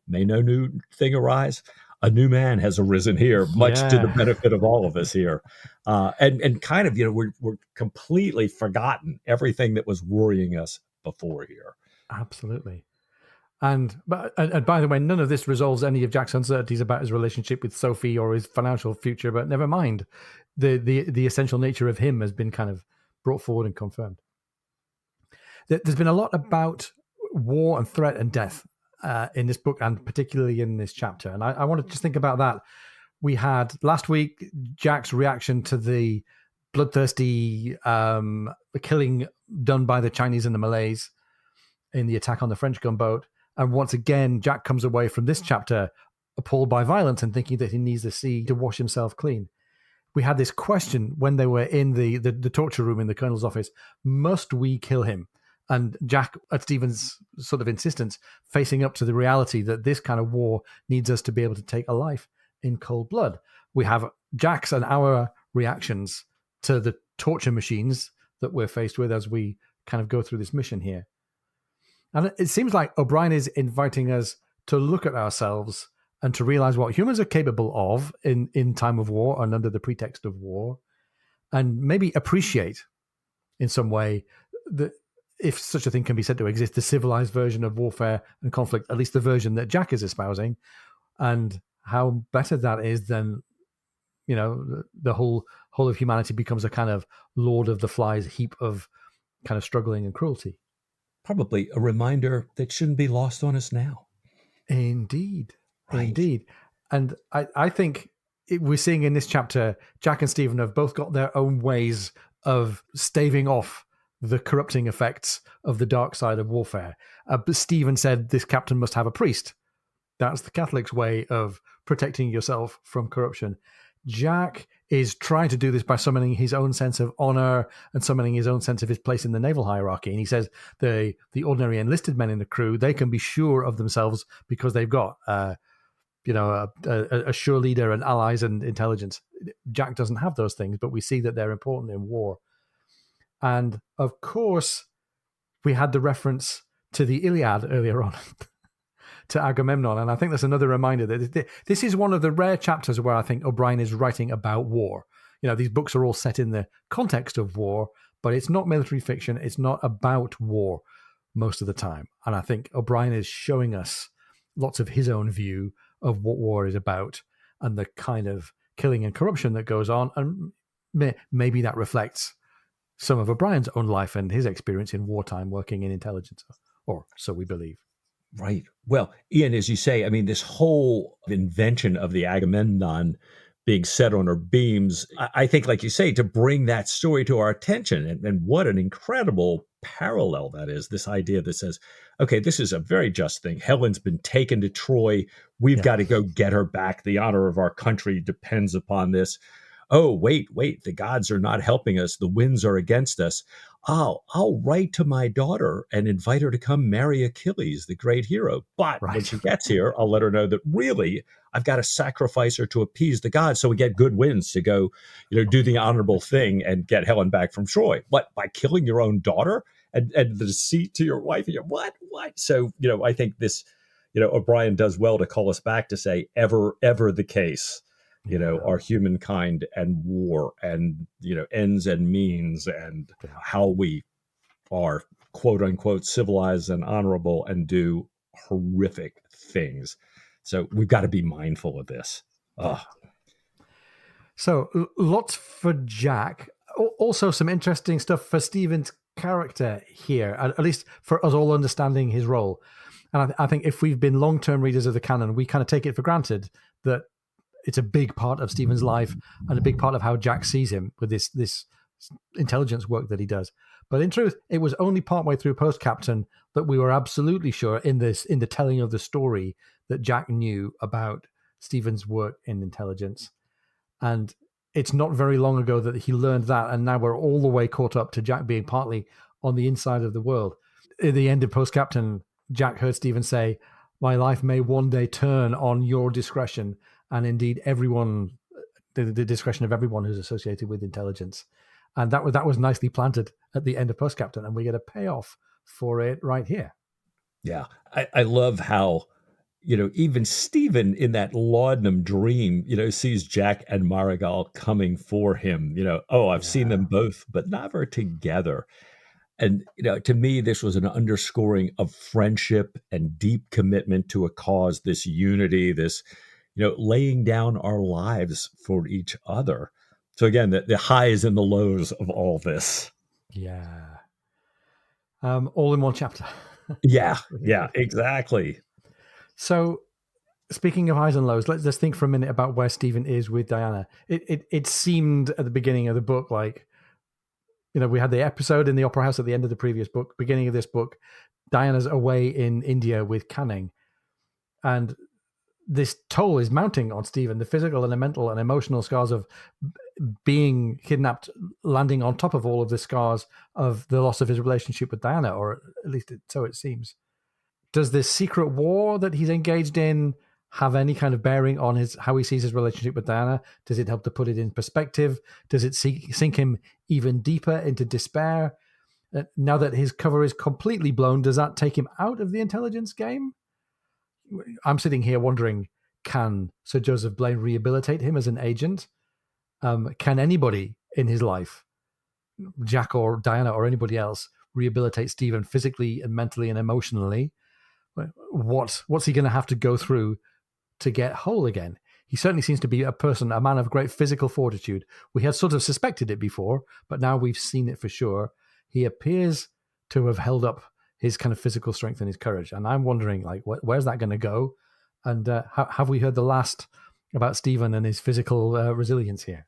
May no new thing arise. a new man has arisen here, much to the Yeah, benefit of all of us here. And kind of, we're completely forgotten everything that was worrying us before here. absolutely. And by the way, none of this resolves any of Jack's uncertainties about his relationship with Sophie or his financial future. But never mind, the essential nature of him has been kind of brought forward and confirmed. There's been a lot about war and threat and death in this book, and particularly in this chapter. And I want to just think about that. We had last week Jack's reaction to the bloodthirsty killing done by the Chinese and the Malays in the attack on the French gunboat. And once again, Jack comes away from this chapter appalled by violence and thinking that he needs the sea to wash himself clean. We had this question when they were in the torture room in the colonel's office: must we kill him? And Jack, at Stephen's sort of insistence, facing up to the reality that this kind of war needs us to be able to take a life in cold blood. We have Jack's and our reactions to the torture machines that we're faced with as we kind of go through this mission here. And it seems like O'Brien is inviting us to look at ourselves and to realize what humans are capable of in time of war and under the pretext of war, and maybe appreciate in some way that, if such a thing can be said to exist, the civilized version of warfare and conflict, at least the version that Jack is espousing, and how better that is than, the whole of humanity becomes a kind of Lord of the Flies heap of kind of struggling and cruelty. Probably a reminder that shouldn't be lost on us now. Indeed. Right. Indeed. And I think we're seeing in this chapter, Jack and Stephen have both got their own ways of staving off the corrupting effects of the dark side of warfare. But Stephen said this captain must have a priest. That's the Catholic's way of protecting yourself from corruption. Jack is trying to do this by summoning his own sense of honor and summoning his own sense of his place in the naval hierarchy. And he says the ordinary enlisted men in the crew, they can be sure of themselves because they've got a sure leader and allies and intelligence. Jack doesn't have those things, but we see that they're important in war. And of course, we had the reference to the Iliad earlier on. To Agamemnon. And I think that's another reminder that this is one of the rare chapters where I think O'Brien is writing about war. These books are all set in the context of war, but it's not military fiction. It's not about war most of the time. And I think O'Brien is showing us lots of his own view of what war is about and the kind of killing and corruption that goes on. And maybe that reflects some of O'Brien's own life and his experience in wartime working in intelligence, or so we believe. Right. Well, Ian, as you say, I mean, this whole invention of the Agamemnon being set on our beams, I think, like you say, to bring that story to our attention. And what an incredible parallel that is. This idea that says, okay, this is a very just thing. Helen's been taken to Troy. We've got to go get her back. The honor of our country depends upon this. Oh, wait, the gods are not helping us. The winds are against us. I'll write to my daughter and invite her to come marry Achilles, the great hero. But when she gets here, I'll let her know that really I've got to sacrifice her to appease the gods so we get good winds to go, do the honorable thing and get Helen back from Troy. What, by killing your own daughter and the deceit to your wife? What? So, I think this, O'Brien does well to call us back to say ever the case. Our humankind and war and, ends and means and how we are, quote unquote, civilized and honorable and do horrific things. So we've got to be mindful of this. So lots for Jack. Also some interesting stuff for Stephen's character here, at least for us all understanding his role. And I think if we've been long-term readers of the canon, we kind of take it for granted that it's a big part of Stephen's life and a big part of how Jack sees him with this intelligence work that he does. But in truth, it was only partway through Post Captain that we were absolutely sure in the telling of the story that Jack knew about Stephen's work in intelligence. And it's not very long ago that he learned that, and now we're all the way caught up to Jack being partly on the inside of the world. At the end of Post Captain, Jack heard Stephen say, "My life may one day turn on your discretion." And indeed, everyone, the discretion of everyone who's associated with intelligence. And that was nicely planted at the end of Post Captain, and we get a payoff for it right here. Yeah, I love how, even Stephen in that laudanum dream, sees Jack and Marigal coming for him. Oh, I've seen them Yeah. both, but never together. And to me, this was an underscoring of friendship and deep commitment to a cause, this unity, this laying down our lives for each other. So again, the highs and the lows of all this. Yeah. All in one chapter. Yeah, Really yeah, good. exactly. So, speaking of highs and lows, let's think for a minute about where Stephen is with Diana. It seemed at the beginning of the book like, we had the episode in the opera house at the end of the previous book, beginning of this book, Diana's away in India with Canning, and this toll is mounting on Stephen. The physical and the mental and emotional scars of being kidnapped, landing on top of all of the scars of the loss of his relationship with Diana, or at least so it seems. Does this secret war that he's engaged in have any kind of bearing on how he sees his relationship with Diana? Does it help to put it in perspective? Does it sink him even deeper into despair? Now that his cover is completely blown, does that take him out of the intelligence game? I'm sitting here wondering, can Sir Joseph Blaine rehabilitate him as an agent? Can anybody in his life, Jack or Diana or anybody else, rehabilitate Stephen physically and mentally and emotionally? What's he going to have to go through to get whole again? He certainly seems to be a man of great physical fortitude. We had sort of suspected it before, but now we've seen it for sure. He appears to have held up his kind of physical strength and his courage. And I'm wondering, like, where's that going to go? And have we heard the last about Stephen and his physical resilience here?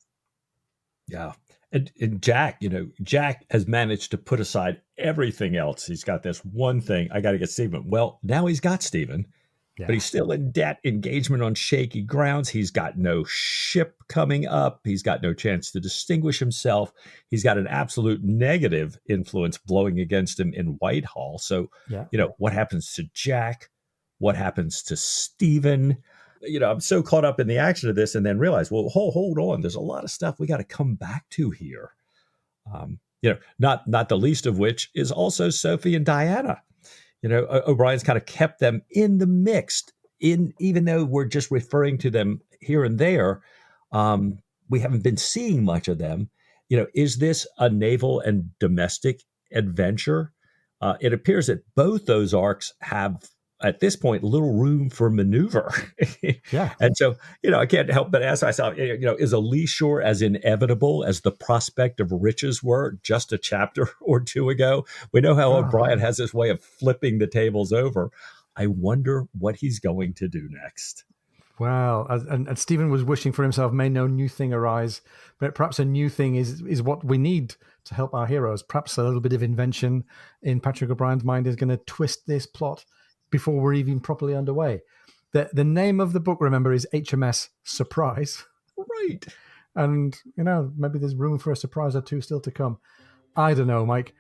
Yeah. And Jack, Jack has managed to put aside everything else. He's got this one thing. I got to get Stephen. Well, now he's got Stephen, but Yeah. he's still in debt, engagement on shaky grounds. He's got no ship coming up. He's got no chance to distinguish himself. He's got an absolute negative influence blowing against him in Whitehall. So, Yeah. what happens to Jack? What happens to Stephen? I'm so caught up in the action of this and then realize, well, hold on. There's a lot of stuff we got to come back to here. Not the least of which is also Sophie and Diana. O'Brien's kind of kept them in the mix. Even though we're just referring to them here and there, we haven't been seeing much of them. Is this a naval and domestic adventure? It appears that both those arcs have, at this point, little room for maneuver. Yeah. And so, I can't help but ask myself, is a lee shore as inevitable as the prospect of riches were just a chapter or two ago? We know how O'Brien has this way of flipping the tables over. I wonder what he's going to do next. Well, and Stephen was wishing for himself, may no new thing arise, but perhaps a new thing is what we need to help our heroes. Perhaps a little bit of invention in Patrick O'Brien's mind is going to twist this plot before we're even properly underway. The name of the book, remember, is HMS Surprise. Right. And, maybe there's room for a surprise or two still to come. I don't know, Mike.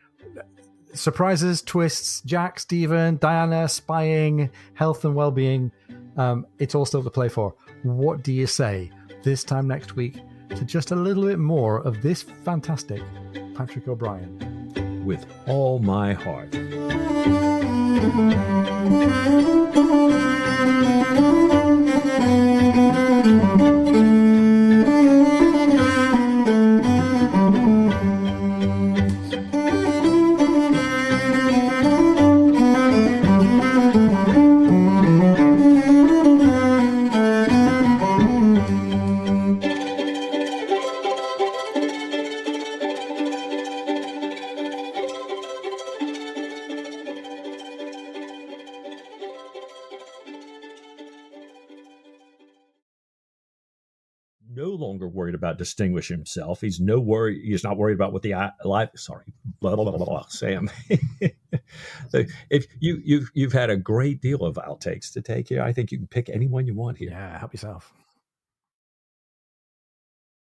Surprises, twists, Jack, Stephen, Diana, spying, health and well-being. It's all still to play for. What do you say this time next week to just a little bit more of this fantastic Patrick O'Brien? With all my heart. No longer worried about distinguishing himself. He's not worried about what the life. Sorry, blah blah blah blah. Sam, so if you've had a great deal of outtakes to take here, I think you can pick anyone you want here. Yeah, help yourself.